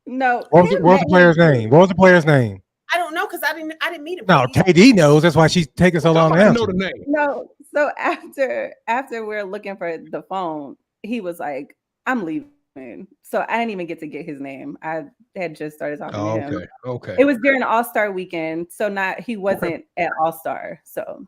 No. What was the player's name? What was the player's name? I don't know, because I didn't meet him. No, KD knows. That's why she's taking so long to answer. Know the name. No. So after we're looking for the phone, he was like, I'm leaving. So I didn't even get to get his name. I had just started talking to him. Okay. It was during All-Star weekend, so he wasn't at All-Star. So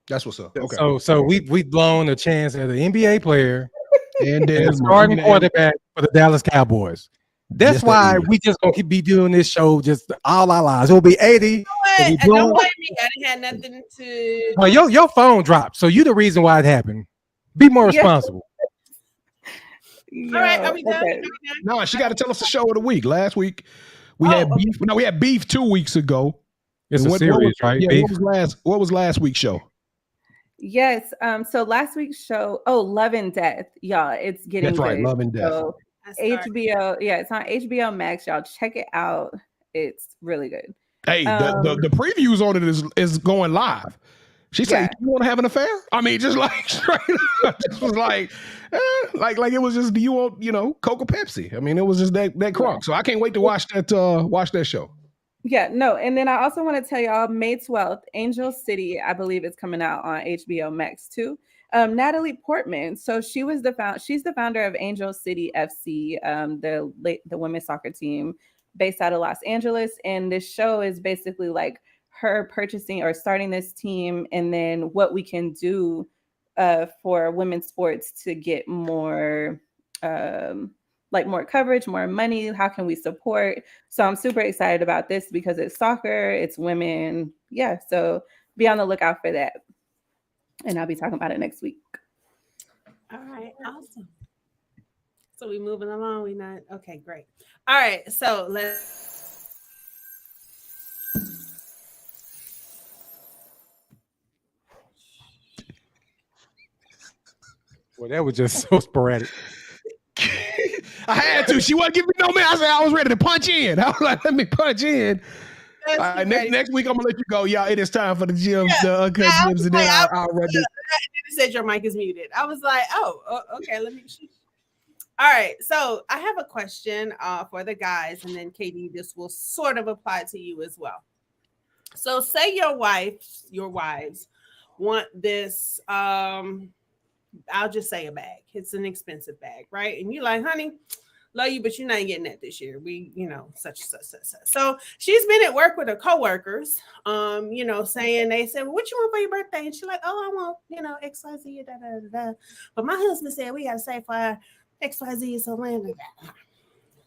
that's what's up. Okay. So we've blown a chance at an NBA player and then starting quarterback for the Dallas Cowboys. That's why we just gonna be doing this show just all our lives. It'll be 80. Don't blame me. I didn't have nothing to. Well, your phone dropped, so you the reason why it happened. Be more responsible. All right, are we done? Okay. No, she got to tell us the show of the week. Last week we had beef. No, we had beef 2 weeks ago. It's a series, right? Yeah. What was last week's show? Yes. So last week's show, Love and Death, y'all. It's getting that's right, good. Love and Death. So HBO, it's on HBO Max. Y'all check it out. It's really good. Hey, the previews on it is going live. She said, "You want to have an affair?" I mean, just like straight up, just was like it was just, do you want, Coke or Pepsi? I mean, it was just that crunk. So I can't wait to watch that show. Yeah, no, and then I also want to tell y'all, May 12th, Angel City, I believe, is coming out on HBO Max too. Natalie Portman, so she's the founder of Angel City FC, the women's soccer team based out of Los Angeles, and this show is basically like her purchasing or starting this team, and then what we can do for women's sports to get more more coverage, more money. How can we support? So I'm super excited about this because it's soccer, it's women. Yeah, so be on the lookout for that. And I'll be talking about it next week. All right, awesome. So we moving along. We not okay, great. All right, so let's. Well, that was just so sporadic. I had to. She wasn't giving me no man. I said I was ready to punch in. I was like, let me punch in. All right, next week I'm gonna let you go, y'all. It is time for the gyms, the uncut gyms, and then I'll run this. It said your mic is muted. I was like, oh, okay. Let me. All right, so I have a question for the guys, and then Katie, this will sort of apply to you as well. So, say your wives want this. I'll just say a bag. It's an expensive bag, right? And you're like, honey, love you, but you're not getting that this year. We, such. So she's been at work with her coworkers, saying, they said, well, what you want for your birthday? And she's like, oh, I want, XYZ, da, da, da, da. But my husband said we got to save for our XYZ, so land.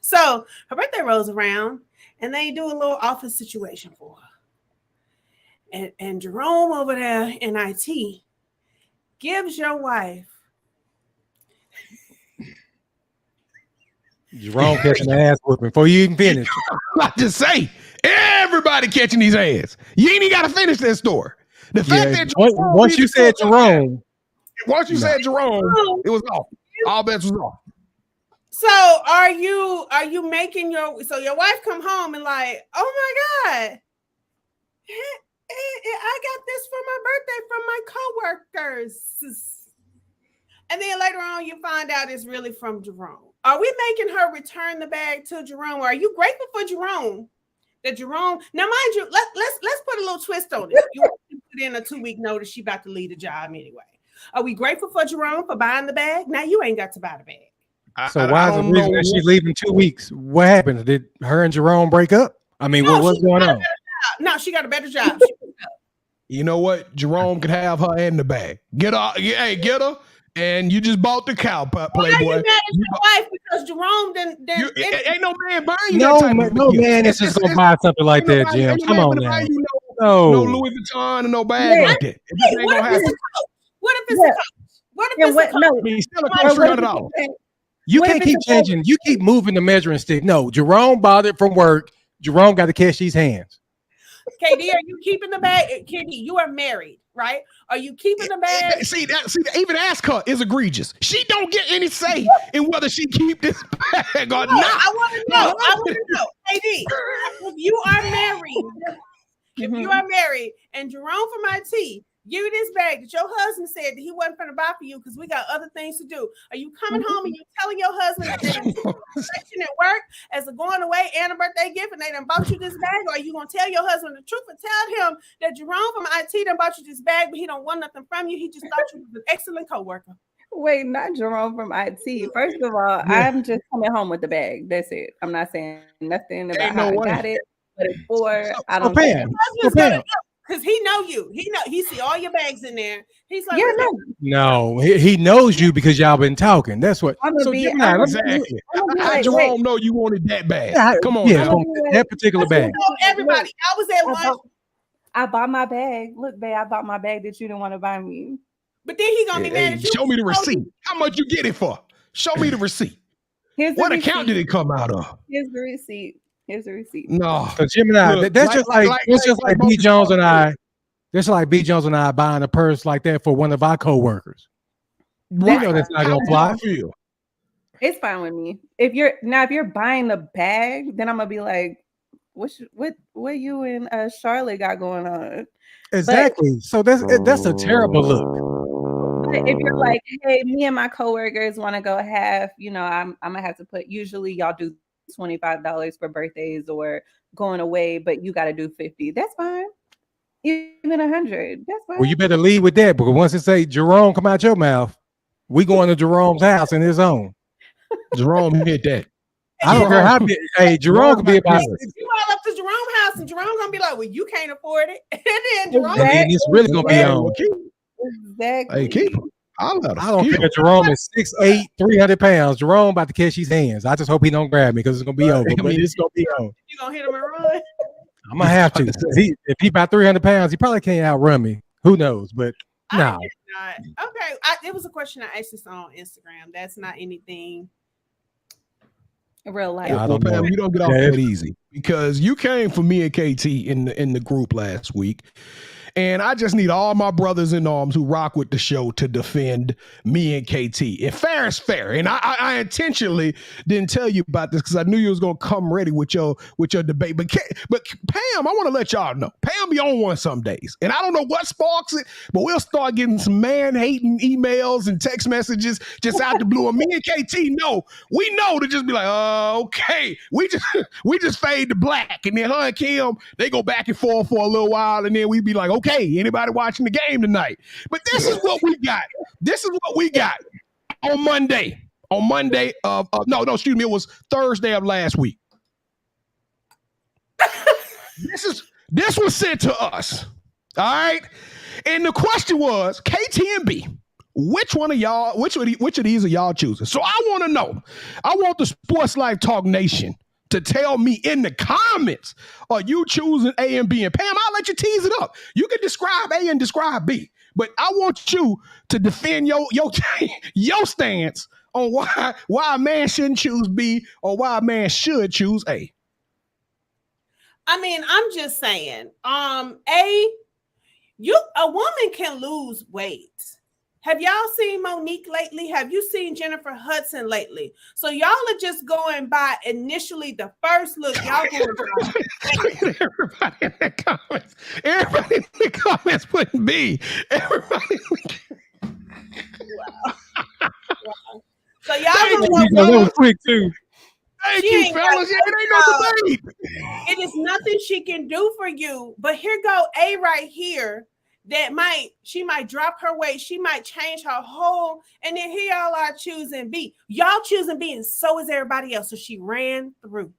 So her birthday rolls around and they do a little office situation for her. And Jerome over there in IT gives your wife. Jerome catching the ass whooping before you even finish. I just say, everybody catching these ass. You ain't even got to finish that story. The fact that once you said Jerome, it was off. All bets was off. So are you making your wife come home and like, oh my God, I got this for my birthday from my coworkers. And then later on you find out it's really from Jerome. Are we making her return the bag to Jerome? Or are you grateful for Jerome? That Jerome, now mind you, let's put a little twist on it. You put in a 2-week notice, she about to leave the job anyway. Are we grateful for Jerome for buying the bag? Now you ain't got to buy the bag. So why is the reason that she's leaving 2 weeks? What happened? Did her and Jerome break up? I mean, what's going on? No, she got a better job. You know what? Jerome could have her in the bag. Get her. And you just bought the cow, Playboy. Well, you mad at your wife because Jerome ain't no man buying you no, that type no man is just gonna buy something like that, Jim. Come on now. No Louis Vuitton and no bag like that. What if it's a coach? What if it's a coach? No, he's still a coach $300. You can't keep changing. You keep moving the measuring stick. No, Jerome bought it from work. Jerome got to catch these hands. KD, are you keeping the bag? KD, you are married, right? Are you keeping the bag? See, even ask her is egregious. She don't get any say in whether she keep this bag or not. I want to know, KD, if you are married, and Jerome from IT give you this bag that your husband said that he wasn't going to buy for you because we got other things to do. Are you coming home and you telling your husband that section at work as a going away and a birthday gift and they done bought you this bag? Or are you going to tell your husband the truth and tell him that Jerome from IT done bought you this bag, but he don't want nothing from you? He just thought you was an excellent coworker. Wait, not Jerome from IT. First of all, I'm just coming home with the bag. That's it. I'm not saying nothing about how I got it, but it's for, I don't know. Because he know you. He see all your bags in there. He's like, no, he knows you because y'all been talking. That's what. Jerome know you wanted that bag. Come on, that particular bag. Everybody, I was at lunch. I bought my bag. Look, babe, I bought my bag that you didn't want to buy me. But then he gonna be mad at you. Show me the receipt. How much you get it for? Show me the receipt. What account did it come out of? Here's the receipt. No, so Gemini, that's just like B Jones and I. That's like B Jones and I buying a purse like that for one of our coworkers. Right. You know that's not gonna fly. It's fine with me. If you're buying the bag, then I'm gonna be like, what you and Charlotte got going on? Exactly. But, so that's a terrible look. But if you're like, hey, me and my coworkers want to go half, I'm gonna have to put. Usually, y'all do $25 for birthdays or going away, but you got to do $50. That's fine. Even $100. That's fine. Well, you better lead with that because once it say Jerome come out your mouth, we going to Jerome's house in his own. Jerome hit that. I don't care how big. Hey, Jerome could be about it. You all up to Jerome's house, and Jerome gonna be like, "Well, you can't afford it," and then Jerome. And it's really gonna be on. Exactly. Hey, keep him. I don't care. Jerome is 6'8", 300 pounds. Jerome about to catch his hands. I just hope he don't grab me because it's gonna be over. But it's gonna be on. You gonna hit him and run? I'm gonna have to. If he about 300 pounds, he probably can't outrun me. Who knows? But no. Okay. It was a question I asked this on Instagram. That's not anything. Real life. Yeah, Pam, you don't get off that easy because you came for me and KT in the group last week. And I just need all my brothers in arms who rock with the show to defend me and KT. And fair is fair. And I intentionally didn't tell you about this because I knew you was gonna come ready with your debate. But Pam, I want to let y'all know. Pam be on one some days. And I don't know what sparks it, but we'll start getting some man-hating emails and text messages just out the blue. And me and KT we know to just be like, okay. We just fade to black. And then her and Kim, they go back and forth for a little while, and then we be like, okay, anybody watching the game tonight? But this is what we got. This is what we got on Monday. On Monday of excuse me, it was Thursday of last week. This was sent to us. All right. And the question was, KT and B, which of these are y'all choosing? So I want to know. I want the Sports Life Talk Nation to tell me in the comments, are you choosing A and B? And Pam, I'll let you tease it up. You can describe A and describe B, but I want you to defend your stance on why a man shouldn't choose B or why a man should choose A. I mean, I'm just saying, a woman can lose weight. Have y'all seen Monique lately? Have you seen Jennifer Hudson lately? So y'all are just going by initially the first look. Y'all going by. Everybody in the comments putting B. Everybody. Wow. So y'all that was quick too. Thank you, fellas. Yeah, it ain't no debate. It is nothing she can do for you. But here go A right here. She might drop her weight. She might change her whole. And then here y'all are choosing B. Y'all choosing B, and so is everybody else. So she ran through.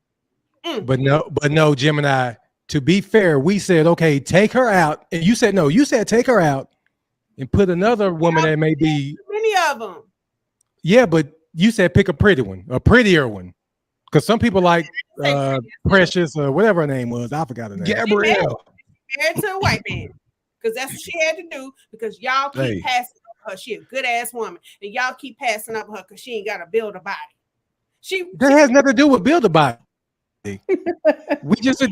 But no, Gemini. To be fair, we said, okay, take her out. And you said no. You said take her out and put another woman that may be. Many of them. Yeah, but you said pick a pretty one, a prettier one. Because some people like Precious or whatever her name was. I forgot her name. Gabrielle. Married to a white man. Because that's what she had to do. Because y'all keep passing up her. She a good ass woman, and y'all keep passing up her because she ain't got to build a body. That has nothing to do with build a body. We just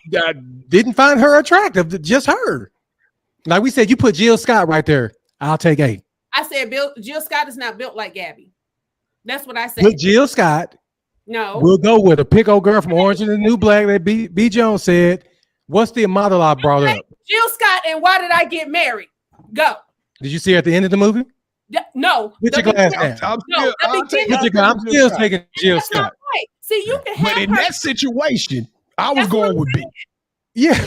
didn't find her attractive. Just her. Like we said, you put Jill Scott right there. I'll take A. I said Jill Scott is not built like Gabby. That's what I said. Put Jill Scott. No. We'll go with a pick old girl from Orange and the New Black that B. Jones said. What's the model I brought up? Jill Scott and Why Did I Get Married? Go. Did you see her at the end of the movie? No. Put your glass down. I'm still taking Jill Scott. Right. See, you can have. But in that situation, I was going with B. Yeah.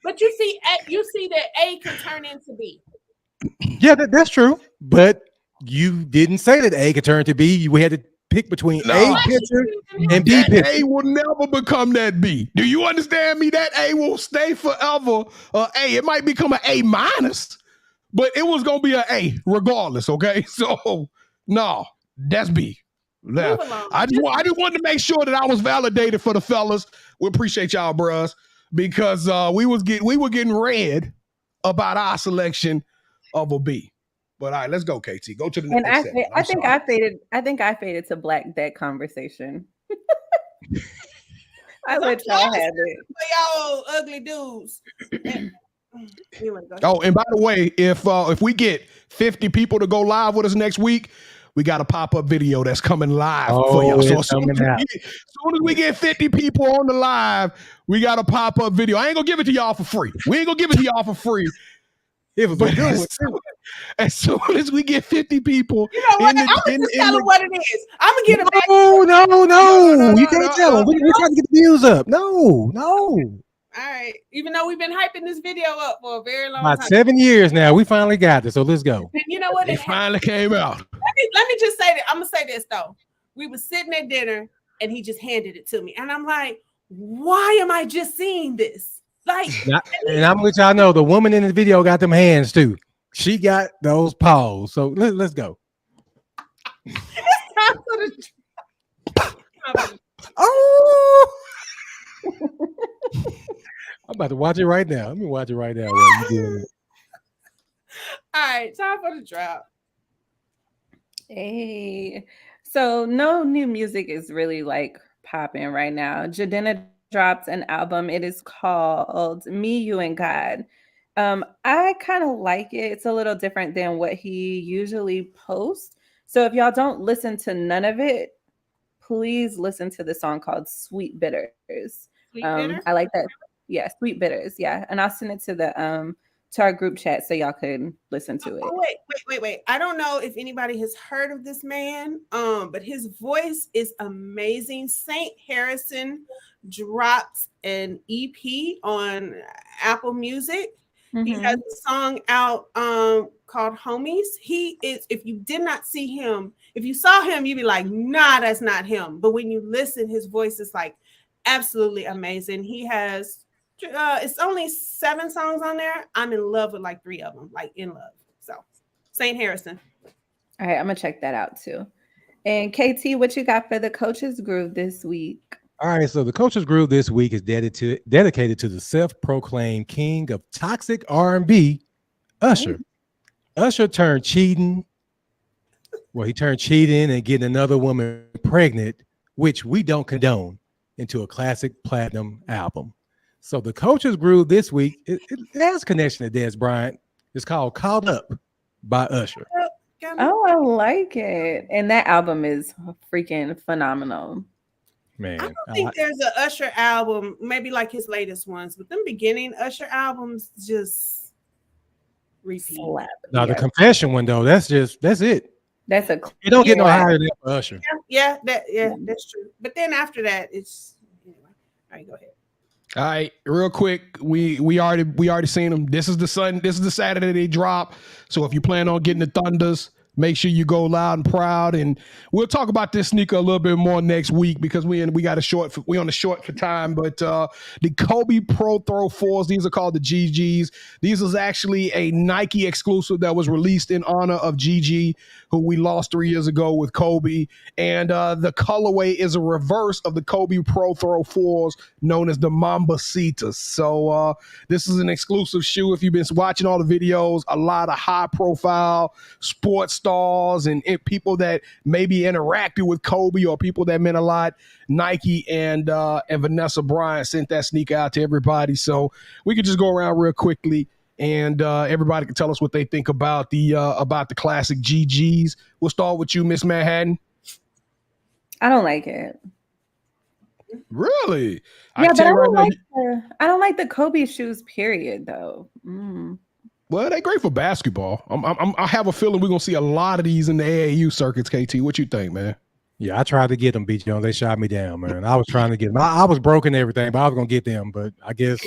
But you see that A can turn into B. Yeah, that's true. But you didn't say that A could turn to B. We had to pick between A picture and B picture. A will never become that B. Do you understand me? That A will stay forever. A. It might become an A minus, but it was gonna be an A regardless. Okay, so no, that's B. Now, I just wanted to make sure that I was validated for the fellas. We appreciate y'all, bros, because we were getting read about our selection of a B. But all right, let's go, KT. Go to the next. I think I faded to black that conversation. I let y'all have it. Y'all ugly dudes. Oh, and by the way, if we get 50 people to go live with us next week, we got a pop-up video that's coming live for y'all. So as soon as we get 50 people on the live, we got a pop-up video. I ain't gonna give it to y'all for free. We ain't gonna give it to y'all for free. As soon as we get 50 people, you know what? I'm gonna just tell them what it is. I'm gonna get it back. No. You can't tell them. We're trying to get the views up. No. All right. Even though we've been hyping this video up for a very long time. 7 years now. We finally got this. So let's go. And you know what? It finally came out. Let me just say that. I'm gonna say this though. We were sitting at dinner and he just handed it to me. And I'm like, why am I just seeing this? Like, and I'm gonna let y'all know the woman in the video got them hands too. She got those paws. So let's go. Oh, I'm about to watch it right now. Let me watch it right now. While you doing it. All right, time for the drop. Hey, so no new music is really like popping right now. Jadena dropped an album. It is called Me, You, and God. I kind of like it. It's a little different than what he usually posts. So if y'all don't listen to none of it, please listen to the song called Sweet Bitters. I like that. Yeah, Sweet Bitters. Yeah. And I'll send it to our group chat so y'all could listen to it. Oh, wait. I don't know if anybody has heard of this man, but his voice is amazing. Saint Harrison dropped an EP on Apple Music. Mm-hmm. He has a song out called Homies. He is, if you did not see him, if you saw him, you'd be like, nah, that's not him. But when you listen, his voice is like absolutely amazing. He has it's only 7 songs on there. I'm in love with like 3 of them, like in love. So Saint Harrison. All right, I'm gonna check that out too. And KT, what you got for the Coach's Groove this week? All right, so the Coach's Groove this week is dedicated to the self-proclaimed king of toxic R&B, Usher. Usher turned cheating. Well, he turned cheating and getting another woman pregnant, which we don't condone, into a classic platinum album. So the Coach's Groove this week, it has a connection to Dez Bryant. It's called Caught Up by Usher. Oh, I like it. And that album is freaking phenomenal. Man, I don't think there's an Usher album, maybe like his latest ones, but them beginning Usher albums just repeat. Now the Confession one though, that's it. That's a you don't get no higher than for Usher. Yeah, that's true. But then after that, it's anyway. All right, go ahead. All right, real quick, we already seen them. This is the Saturday they drop. So if you plan on getting the Thunders, make sure you go loud and proud. And we'll talk about this sneaker a little bit more next week because we on a short for time. But the Kobe Pro Throw 4s, these are called the GGs. These is actually a Nike exclusive that was released in honor of GG, who we lost 3 years ago with Kobe. And the colorway is a reverse of the Kobe Pro Throw 4s known as the Mambacitas. So this is an exclusive shoe. If you've been watching all the videos, a lot of high profile sports stars and people that maybe interacted with Kobe or people that meant a lot. Nike and Vanessa Bryant sent that sneaker out to everybody. So we could just go around real quickly and everybody can tell us what they think about the classic GGs. We'll start with you, Ms.Manhattan. I don't like it. Really? Yeah, but I don't like the Kobe shoes, period, though. Well, they're great for basketball. I have a feeling we're gonna see a lot of these in the AAU circuits. KT, what you think, man? Yeah, I tried to get them, B. Jones. They shot me down, man. I was trying to get them. I was broken everything, but I was gonna get them, but I guess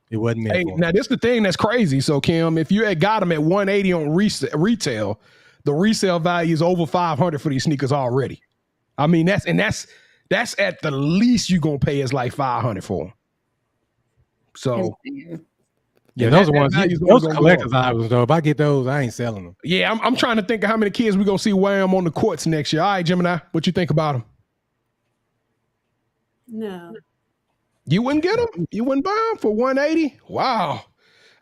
it wasn't meant. Hey, now this is the thing that's crazy. So, Kim, if you had got them at 180 on retail, the resale value is over 500 for these sneakers already. I mean, that's at the least you're gonna pay is like 500 for them. So. Yeah, those are ones. Those are collector's items, though. If I get those, I ain't selling them. Yeah, I'm trying to think of how many kids we're gonna see wear them on the courts next year. All right, Gemini, what you think about them? No, you wouldn't get them. You wouldn't buy them for 180. Wow,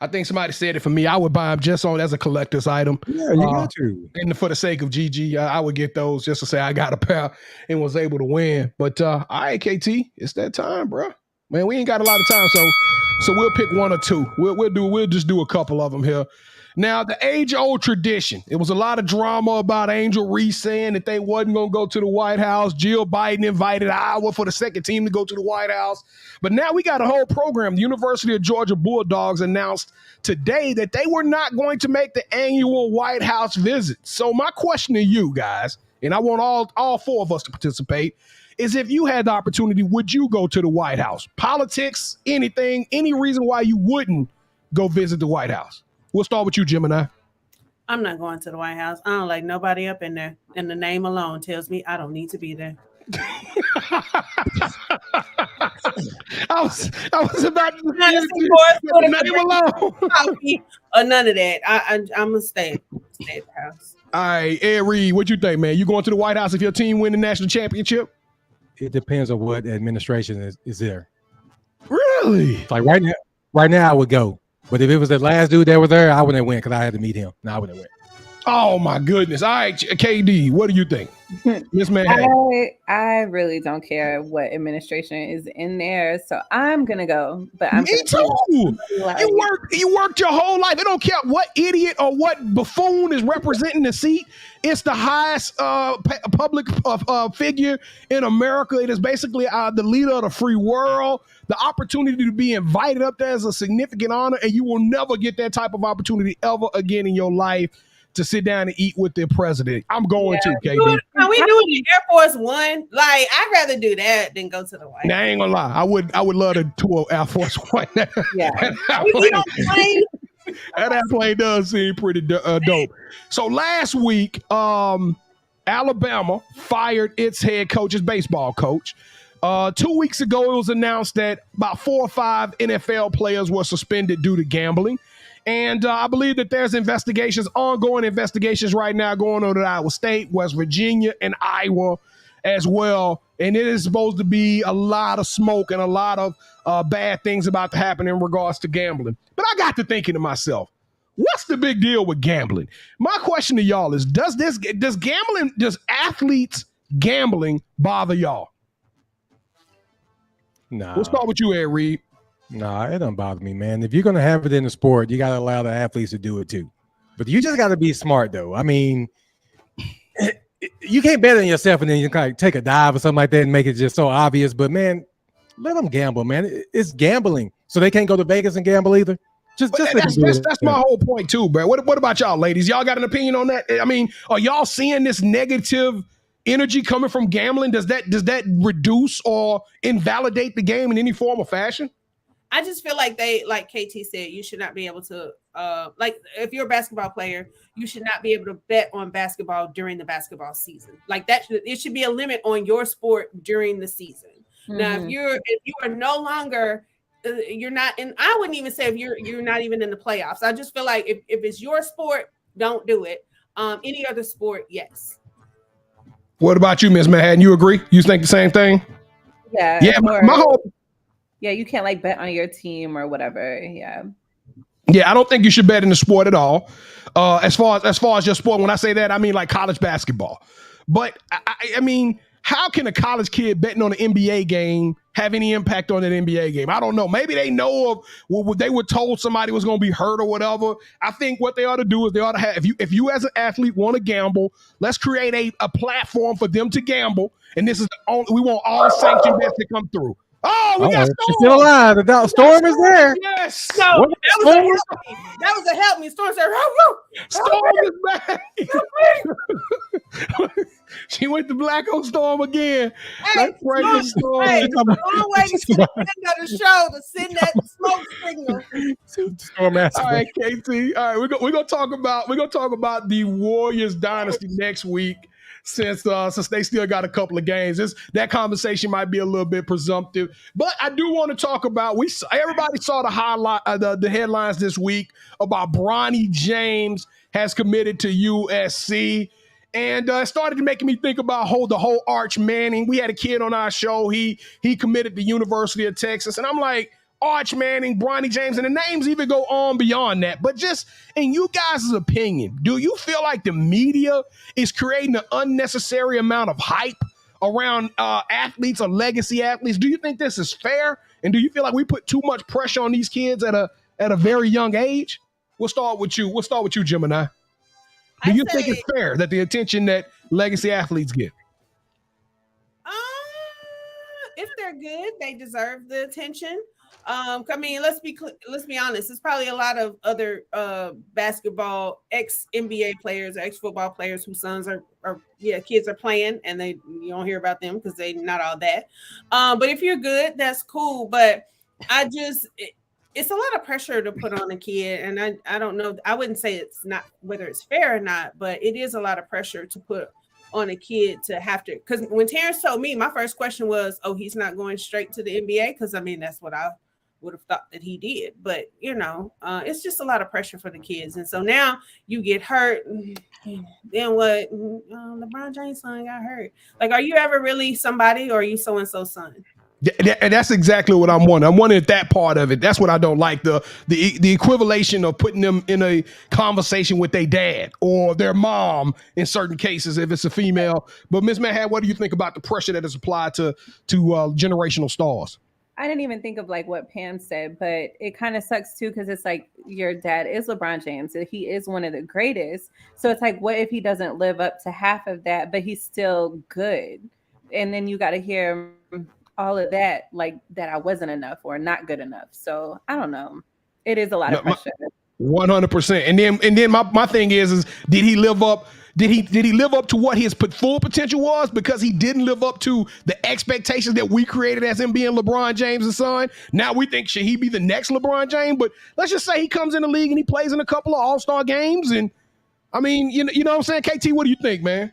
I think somebody said it for me. I would buy them just as a collector's item. Yeah, you got to. And for the sake of GG, I would get those just to say I got a pair and was able to win. But all right, KT, it's that time, bro. Man, we ain't got a lot of time, so we'll pick one or two. We'll just do a couple of them here. Now, the age-old tradition. It was a lot of drama about Angel Reese saying that they wasn't going to go to the White House. Jill Biden invited Iowa for the second team to go to the White House. But now we got a whole program. The University of Georgia Bulldogs announced today that they were not going to make the annual White House visit. So my question to you guys, and I want all 4 of us to participate, is if you had the opportunity, would you go to the White House? Politics, anything, any reason why you wouldn't go visit the White House? We'll start with you, Gemini. I'm not going to the White House. I don't like nobody up in there. And the name alone tells me I don't need to be there. I was about to the name alone. Or none of that. I'm going to stay at the house. All right, Ed Reede, what you think, man? You going to the White House if your team win the national championship? It depends on what administration is there. Really? Like right now I would go. But if it was the last dude that was there, I wouldn't win because I had to meet him. No, I wouldn't win. Oh my goodness. All right, KD, what do you think? Ms.Manhattan. I really don't care what administration is in there, so I'm gonna go. But I'm Me too. You worked your whole life. It don't care what idiot or what buffoon is representing the seat. It's the highest public figure in America. It is basically the leader of the free world. The opportunity to be invited up there is a significant honor, and you will never get that type of opportunity ever again in your life to sit down and eat with the president. I'm going to, KD. Can we do it in Air Force One? Like, I'd rather do that than go to the White House. Now, I ain't gonna lie. I would love to tour Air Force One. Yeah. That plane does seem pretty dope. So last week, Alabama fired its head coach, its baseball coach. 2 weeks ago, it was announced that about 4 or 5 NFL players were suspended due to gambling. And I believe that there's ongoing investigations right now going on at Iowa State, West Virginia, and Iowa as well. And it is supposed to be a lot of smoke and a lot of bad things about to happen in regards to gambling. But I got to thinking to myself, what's the big deal with gambling? My question to y'all is, does athletes gambling bother y'all? Nah. We'll start with you, Ed Reede. Nah, it doesn't bother me, man. If you're going to have it in the sport, you got to allow the athletes to do it too. But you just got to be smart, though. I mean, you can't bet on yourself and then you kind of take a dive or something like that and make it just so obvious. But, man, let them gamble, man. It's gambling. So they can't go to Vegas and gamble either. That's my whole point, too, bro. What about y'all, ladies? Y'all got an opinion on that? I mean, are y'all seeing this negative energy coming from gambling? Does that reduce or invalidate the game in any form or fashion? I just feel like like KT said, you should not be able to, like if you're a basketball player, you should not be able to bet on basketball during the basketball season. Like it should be a limit on your sport during the season. Mm-hmm. Now, if you are no longer, you're not in, I wouldn't even say if you're not even in the playoffs. I just feel like if it's your sport, don't do it. Any other sport, yes. What about you, Ms.Manhattan? You agree? You think the same thing? Yeah. Yeah, my whole. Yeah, you can't like bet on your team or whatever. Yeah, I don't think you should bet in the sport at all. As far as your sport, when I say that, I mean like college basketball. But I mean, how can a college kid betting on an NBA game have any impact on an NBA game? I don't know. Maybe they know of what they were told somebody was going to be hurt or whatever. I think what they ought to do is they ought to have, if you as an athlete want to gamble, let's create a platform for them to gamble. And this is we want all sanctioned bets to come through. Oh, we got Storm. She's still alive. The Storm is there. Yes. So that was a help me. Storm said, Storm is back. She went to Black on Storm again. Hey, Storm. Hey, Storm waiting to the end of the show to send that smoke signal. Storm all right, KT. All right, we're gonna talk about the Warriors dynasty next week. Since they still got a couple of games, that conversation might be a little bit presumptive, but I do want to talk about. Everybody saw the headlines this week about Bronny James has committed to USC, and it started making me think about the whole Arch Manning. We had a kid on our show. He committed to University of Texas, and I'm like, Arch Manning, Bronny James, and the names even go on beyond that. But just in you guys' opinion, do you feel like the media is creating an unnecessary amount of hype around athletes or legacy athletes? Do you think this is fair? And do you feel like we put too much pressure on these kids at a very young age? We'll start with you, Gemini. Do you think it's fair that the attention that legacy athletes get? If they're good, they deserve the attention. I mean, let's be honest. There's probably a lot of other basketball ex-NBA players or ex-football players whose sons kids are playing, and you don't hear about them because they're not all that. But if you're good, that's cool. But it's a lot of pressure to put on a kid, and I don't know. I wouldn't say it's not whether it's fair or not, but it is a lot of pressure to put on a kid to have to. Because when Terrence told me, my first question was, "Oh, he's not going straight to the NBA?" Because I mean, that's what I would have thought that he did, but it's just a lot of pressure for the kids. And so now you get hurt, then what? LeBron James' son got hurt. Like, are you ever really somebody, or are you so-and-so son? And that's exactly what I'm wondering. I'm wondering if that part of it. That's what I don't like. The equivalation of putting them in a conversation with their dad or their mom in certain cases if it's a female. But Ms.Manhattan, what do you think about the pressure that is applied to generational stars? I didn't even think of like what Pam said, but it kind of sucks too because it's like your dad is LeBron James and he is one of the greatest. So it's like, what if he doesn't live up to half of that, but he's still good? And then you got to hear all of that, like that I wasn't enough or not good enough. So I don't know. It is a lot of pressure. 100%. And then my thing is did he live up? Did he live up to what his full potential was? Because he didn't live up to the expectations that we created as him being LeBron James' son. Now we think, should he be the next LeBron James? But let's just say he comes in the league and he plays in a couple of All-Star games. And I mean, you know what I'm saying? KT, what do you think, man?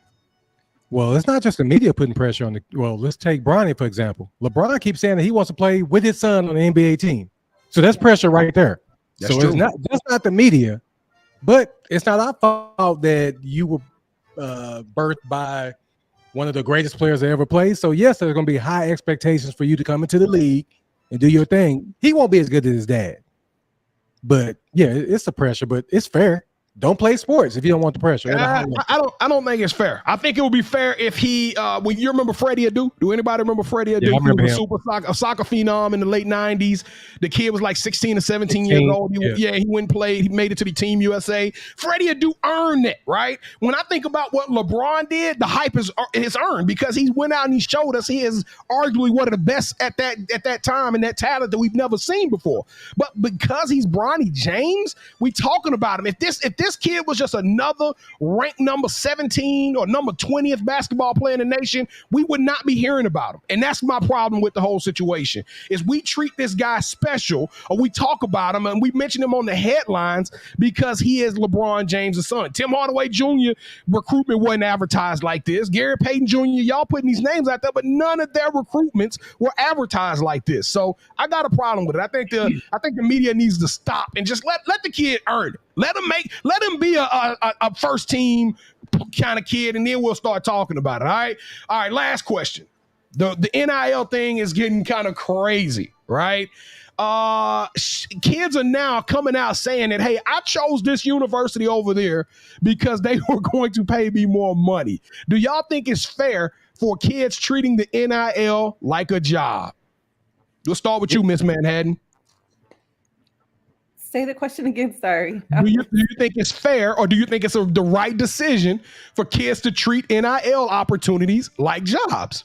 Well, it's not just the media putting pressure on the. Well, let's take Bronny, for example. LeBron keeps saying that he wants to play with his son on the NBA team. So that's pressure right there. That's so true. It's not the media, but it's not our fault that you were birthed by one of the greatest players that ever played. So yes, there's going to be high expectations for you to come into the league and do your thing. He won't be as good as his dad, but yeah, it's the pressure, but it's fair. Don't play sports if you don't want the pressure. I don't think it's fair. I think it would be fair if he when you remember Freddie Adu? Do anybody remember Freddie Adu? Yeah, I remember he was him. a soccer phenom in the late 90s. The kid was like 16 or 17 years old. He went and played. He made it to the Team USA. Freddie Adu earned it, right? When I think about what LeBron did, the hype is earned because he went out and he showed us he is arguably one of the best at that time and that talent that we've never seen before. But because he's Bronny James, we talking about him. If this kid was just another ranked number 17 or number 20th basketball player in the nation, we would not be hearing about him. And that's my problem with the whole situation, is we treat this guy special, or we talk about him and we mention him on the headlines because he is LeBron James' son. Tim Hardaway Jr. recruitment wasn't advertised like this. Gary Payton Jr., y'all putting these names out there, but none of their recruitments were advertised like this. So I got a problem with it. I think the media needs to stop and just let the kid earn it. Let him be a first team kind of kid, and then we'll start talking about it. All right. Last question. The NIL thing is getting kind of crazy, right? Kids are now coming out saying that, hey, I chose this university over there because they were going to pay me more money. Do y'all think it's fair for kids treating the NIL like a job? We'll start with you, Ms.Manhattan. Say the question again. Sorry. Do you think it's fair, or do you think it's the right decision for kids to treat NIL opportunities like jobs?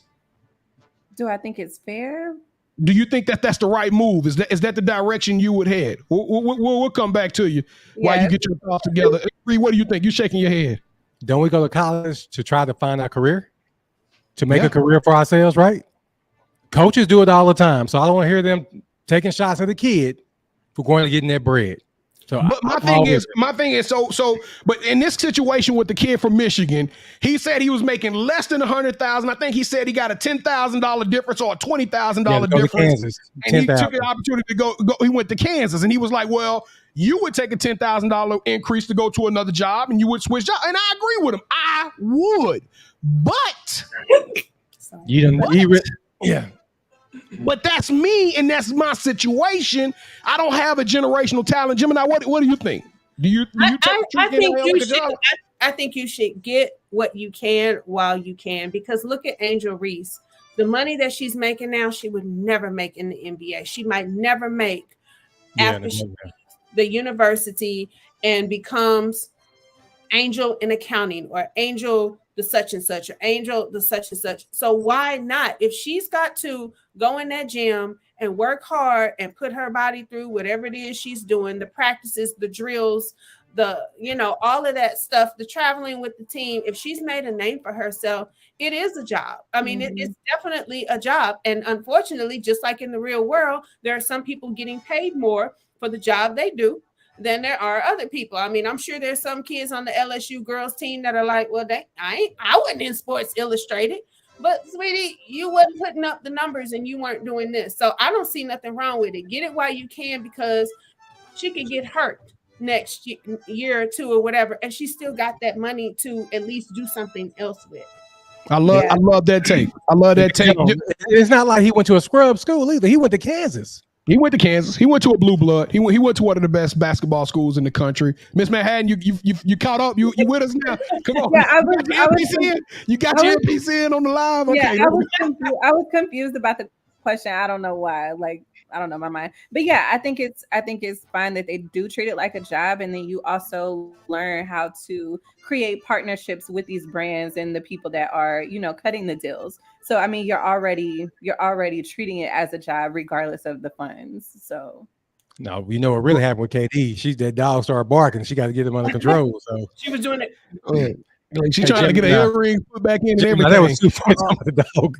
Do I think it's fair? Do you think that's the right move? Is that the direction you would head? We'll come back to you while you get your thoughts together. What do you think? You're shaking your head. Don't we go to college to try to find our career, to make a career for ourselves, right? Coaches do it all the time, so I don't want to hear them taking shots at the kid for going to getting that bread. So, but my thing is, but in this situation with the kid from Michigan, he said he was making less than $100,000. I think he said he got a $10,000 difference or a $20,000 difference. And he took the opportunity to go. He went to Kansas, and he was like, "Well, you would take a $10,000 increase to go to another job, and you would switch jobs." And I agree with him. I would, but yeah. But that's me, and that's my situation. I don't have a generational talent. Gemini, what do you think? I think you should get what you can while you can, because look at Angel Reese. The money that she's making now, she would never make in the NBA. She might never make after she leaves the university and becomes Angel in accounting, or Angel the such and such, or Angel the such and such. So why not? If she's got to go in that gym and work hard and put her body through whatever it is she's doing, the practices, the drills, all of that stuff, the traveling with the team, if she's made a name for herself, it is a job. I mean, it's definitely a job. And unfortunately, just like in the real world, there are some people getting paid more for the job they do than there are other people. I mean, I'm sure there's some kids on the LSU girls team that are like, well, I wasn't in Sports Illustrated, but sweetie, you wasn't putting up the numbers and you weren't doing this. So I don't see nothing wrong with it. Get it while you can, because she could get hurt next year or two or whatever, and she still got that money to at least do something else with. I love that take. I love that take. It's not like he went to a scrub school either. He went to Kansas. He went to Kansas. He went to a blue blood. He went to one of the best basketball schools in the country. Ms.Manhattan, you caught up. You with us now? Come on. Yeah, you got your earpiece in on the live. Okay. Yeah, I was confused about the question. I don't know why. Like, I don't know my mind. But yeah, I think it's fine that they do treat it like a job, and then you also learn how to create partnerships with these brands and the people that are, cutting the deals. So I mean, you're already treating it as a job regardless of the funds. So no, what really happened with KD. That dog started barking. She got to get him under control. So she was doing it. Like she trying to get her earrings put back in and everything. That was too funny. The dog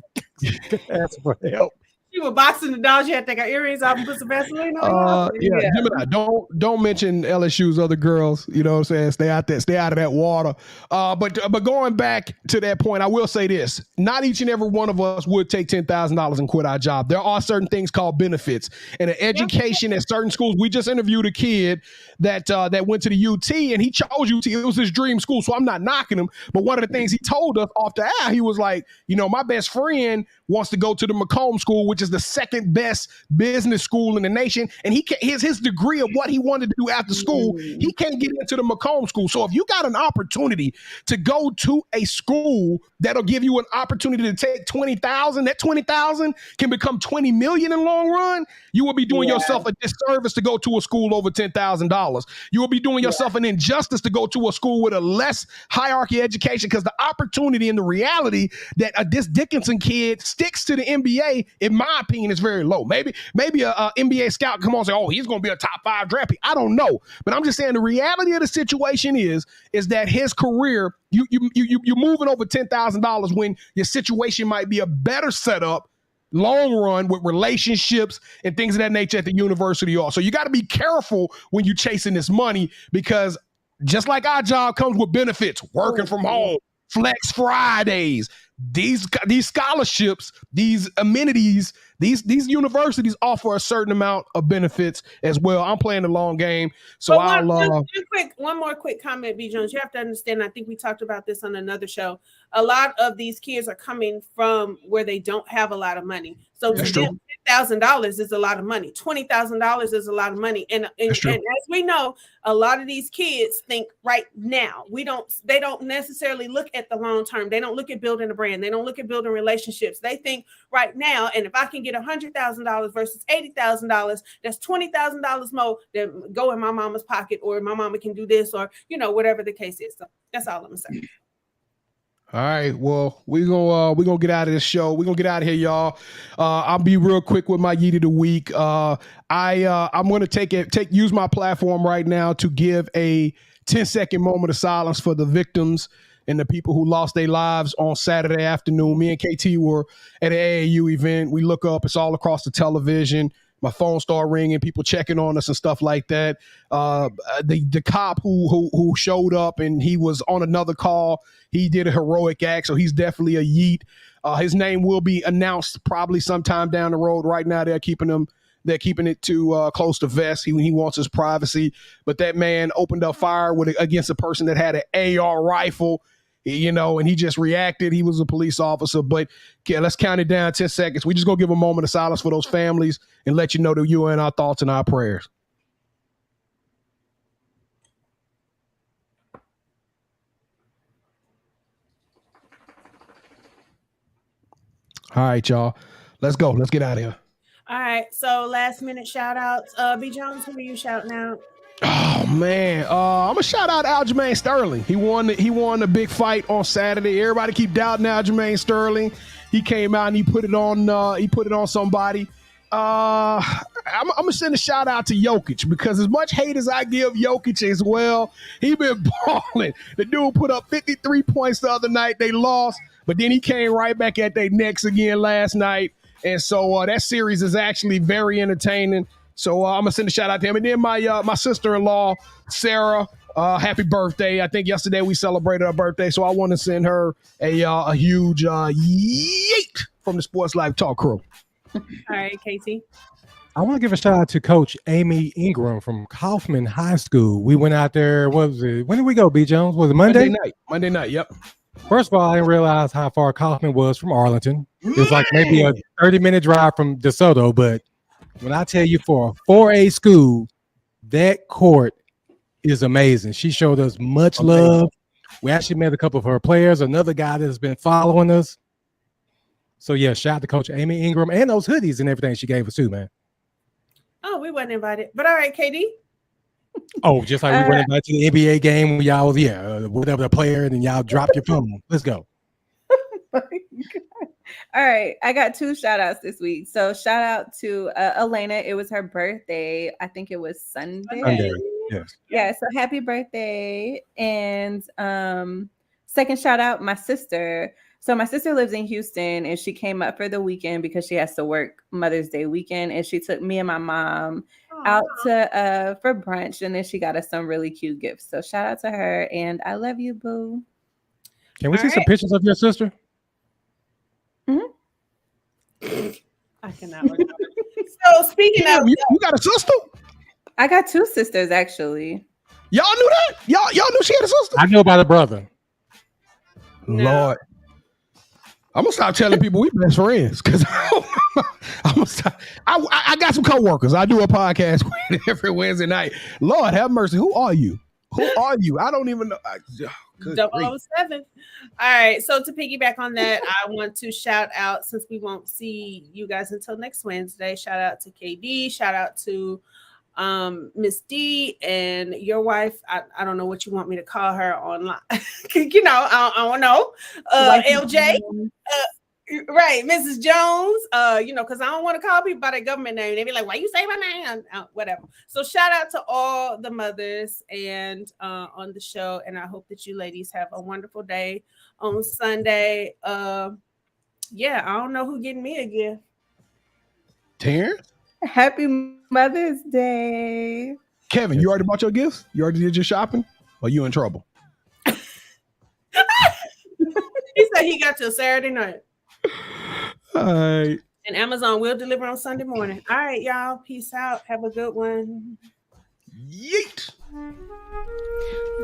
asked for help. She was boxing the dog. She had to take her earrings off and put some Vaseline on. Yeah. Gemini, don't mention LSU's other girls. You know what I'm saying? Stay out of that water. But going back to that point, I will say this: not each and every one of us would take $10,000 and quit our job. There are certain things called benefits and an education at certain schools. We just interviewed a kid that went to the UT, and he chose UT. It was his dream school, so I'm not knocking him. But one of the things he told us off the air, he was like, my best friend wants to go to the Macomb School, which is the second best business school in the nation, and his degree of what he wanted to do after school, he can't get into the Macomb School. So if you got an opportunity to go to a school that'll give you an opportunity to take $20,000, that $20,000 can become $20 million in long run, you will be doing yourself a disservice to go to a school over $10,000. You will be doing yourself an injustice to go to a school with a less hierarchy education, because the opportunity and the reality that this Dickinson kid sticks to the NBA, in my opinion, is very low. Maybe a NBA scout come on and say, oh, he's going to be a top 5 draft pick. I don't know. But I'm just saying the reality of the situation is that his career, you're moving over $10,000 when your situation might be a better setup long run with relationships and things of that nature at the university. Also, you got to be careful when you're chasing this money, because just like our job comes with benefits, working from home, Flex Fridays, these scholarships, these amenities, these universities offer a certain amount of benefits as well. I'm playing the long game, so one more quick comment, B. Jones. You have to understand. I think we talked about this on another show. A lot of these kids are coming from where they don't have a lot of money. So to them, $10,000 is a lot of money. $20,000 is a lot of money, and as we know, a lot of these kids think right now. They don't necessarily look at the long term. They don't look at building a brand. They don't look at building relationships. They think right now, and if I can get $100,000 versus $80,000, that's $20,000 more than go in my mama's pocket, or my mama can do this, or whatever the case is. So that's all I'm gonna say. All right, well, we're gonna get out of this show. We're gonna get out of here, y'all. I'll be real quick with my Yeet of the Week. I'm gonna use my platform right now to give a 10-second moment of silence for the victims and the people who lost their lives on Saturday afternoon. Me and KT were at an AAU event. We look up, it's all across the television. My phone started ringing, people checking on us and stuff like that. The cop who showed up, and he was on another call, he did a heroic act, so he's definitely a Yeet. His name will be announced probably sometime down the road. Right now, they're keeping it too close to vest. He wants his privacy. But that man opened up fire against a person that had an AR rifle, and he just reacted. He was a police officer. But let's count it down 10 seconds. We just gonna give a moment of silence for those families and let you know that you are in our thoughts and our prayers. All right, y'all. Let's go. Let's get out of here. All right. So last minute shout outs. B. Jones, who are you shouting out? Oh man, I'm gonna shout out Aljamain Sterling. He won the big fight on Saturday. Everybody keep doubting Aljamain Sterling. He came out and he put it on somebody. I'm gonna send a shout out to Jokic, because as much hate as I give Jokic as well, he been balling. The dude put up 53 points the other night. They lost, but then he came right back at their necks again last night. And so that series is actually very entertaining. So I'm gonna send a shout out to him. And then my sister-in-law, Sarah, happy birthday. I think yesterday we celebrated her birthday, so I want to send her a huge yeet from the Sports Life Talk crew. All right, Casey. I want to give a shout out to Coach Amy Ingram from Kaufman High School. We went out there. What was it? When did we go, B. Jones? Was it Monday? Monday night. Yep. First of all, I didn't realize how far Kaufman was from Arlington. It was like maybe a 30-minute drive from DeSoto, but when I tell you for a 4A school, that court is amazing. She showed us much love. We actually met a couple of her players, another guy that's been following us. So, yeah, shout out to Coach Amy Ingram and those hoodies and everything she gave us too, man. Oh, we wasn't invited. But all right, KD. Oh, just like we went back to the NBA game when y'all was, whatever the player, and then y'all dropped your phone. Let's go. All right. I got 2 shout outs this week. So shout out to Elena. It was her birthday. I think it was Sunday. Yes. Yeah. So happy birthday. And second shout out, my sister. So my sister lives in Houston and she came up for the weekend because she has to work Mother's Day weekend. And she took me and my mom out to for brunch. And then she got us some really cute gifts. So shout out to her. And I love you, boo. Can we see some pictures of your sister? I cannot remember. So speaking of, you got a sister? I got 2 sisters actually. Y'all knew that? Y'all knew she had a sister? I know about a brother. No. Lord. I'm gonna stop telling people we best friends because I'm gonna stop. I got some coworkers. I do a podcast with every Wednesday night. Lord have mercy. Who are you? Who are you? I don't even know. 007. All right. So to piggyback on that, I want to shout out, since we won't see you guys until next Wednesday, shout out to KD, shout out to Miss D and your wife. I don't know what you want me to call her online. I don't know. LJ. Right, Mrs. Jones. Because I don't want to call people by their government name. They be like, "Why you say my name?" Whatever. So shout out to all the mothers and on the show, and I hope that you ladies have a wonderful day on Sunday. I don't know who getting me a gift. Terrence? Happy Mother's Day. Kevin, you already bought your gifts? You already did your shopping? Or you in trouble? He said he got till Saturday night. All right. And Amazon will deliver on Sunday morning. All right, y'all. Peace out. Have a good one. Yeet.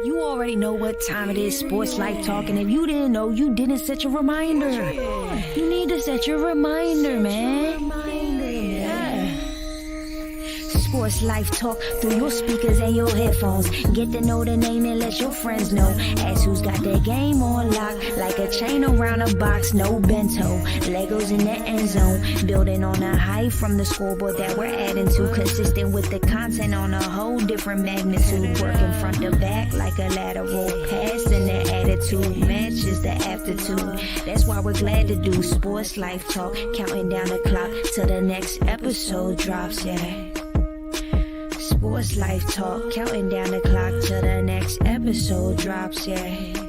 You already know what time it is, Sports Life Talk. And if you didn't know, you didn't set your reminder. You need to set your reminder, man. Sports Life Talk through your speakers and your headphones. Get to know the name and let your friends know. Ask who's got their game on lock. Like a chain around a box, no bento. Legos in the end zone. Building on a height from the scoreboard that we're adding to. Consistent with the content on a whole different magnitude. Working front to back like a lateral pass. And the attitude matches the aptitude. That's why we're glad to do Sports Life Talk. Counting down the clock till the next episode drops, yeah. Sports Life Talk, counting down the clock till the next episode drops, yeah.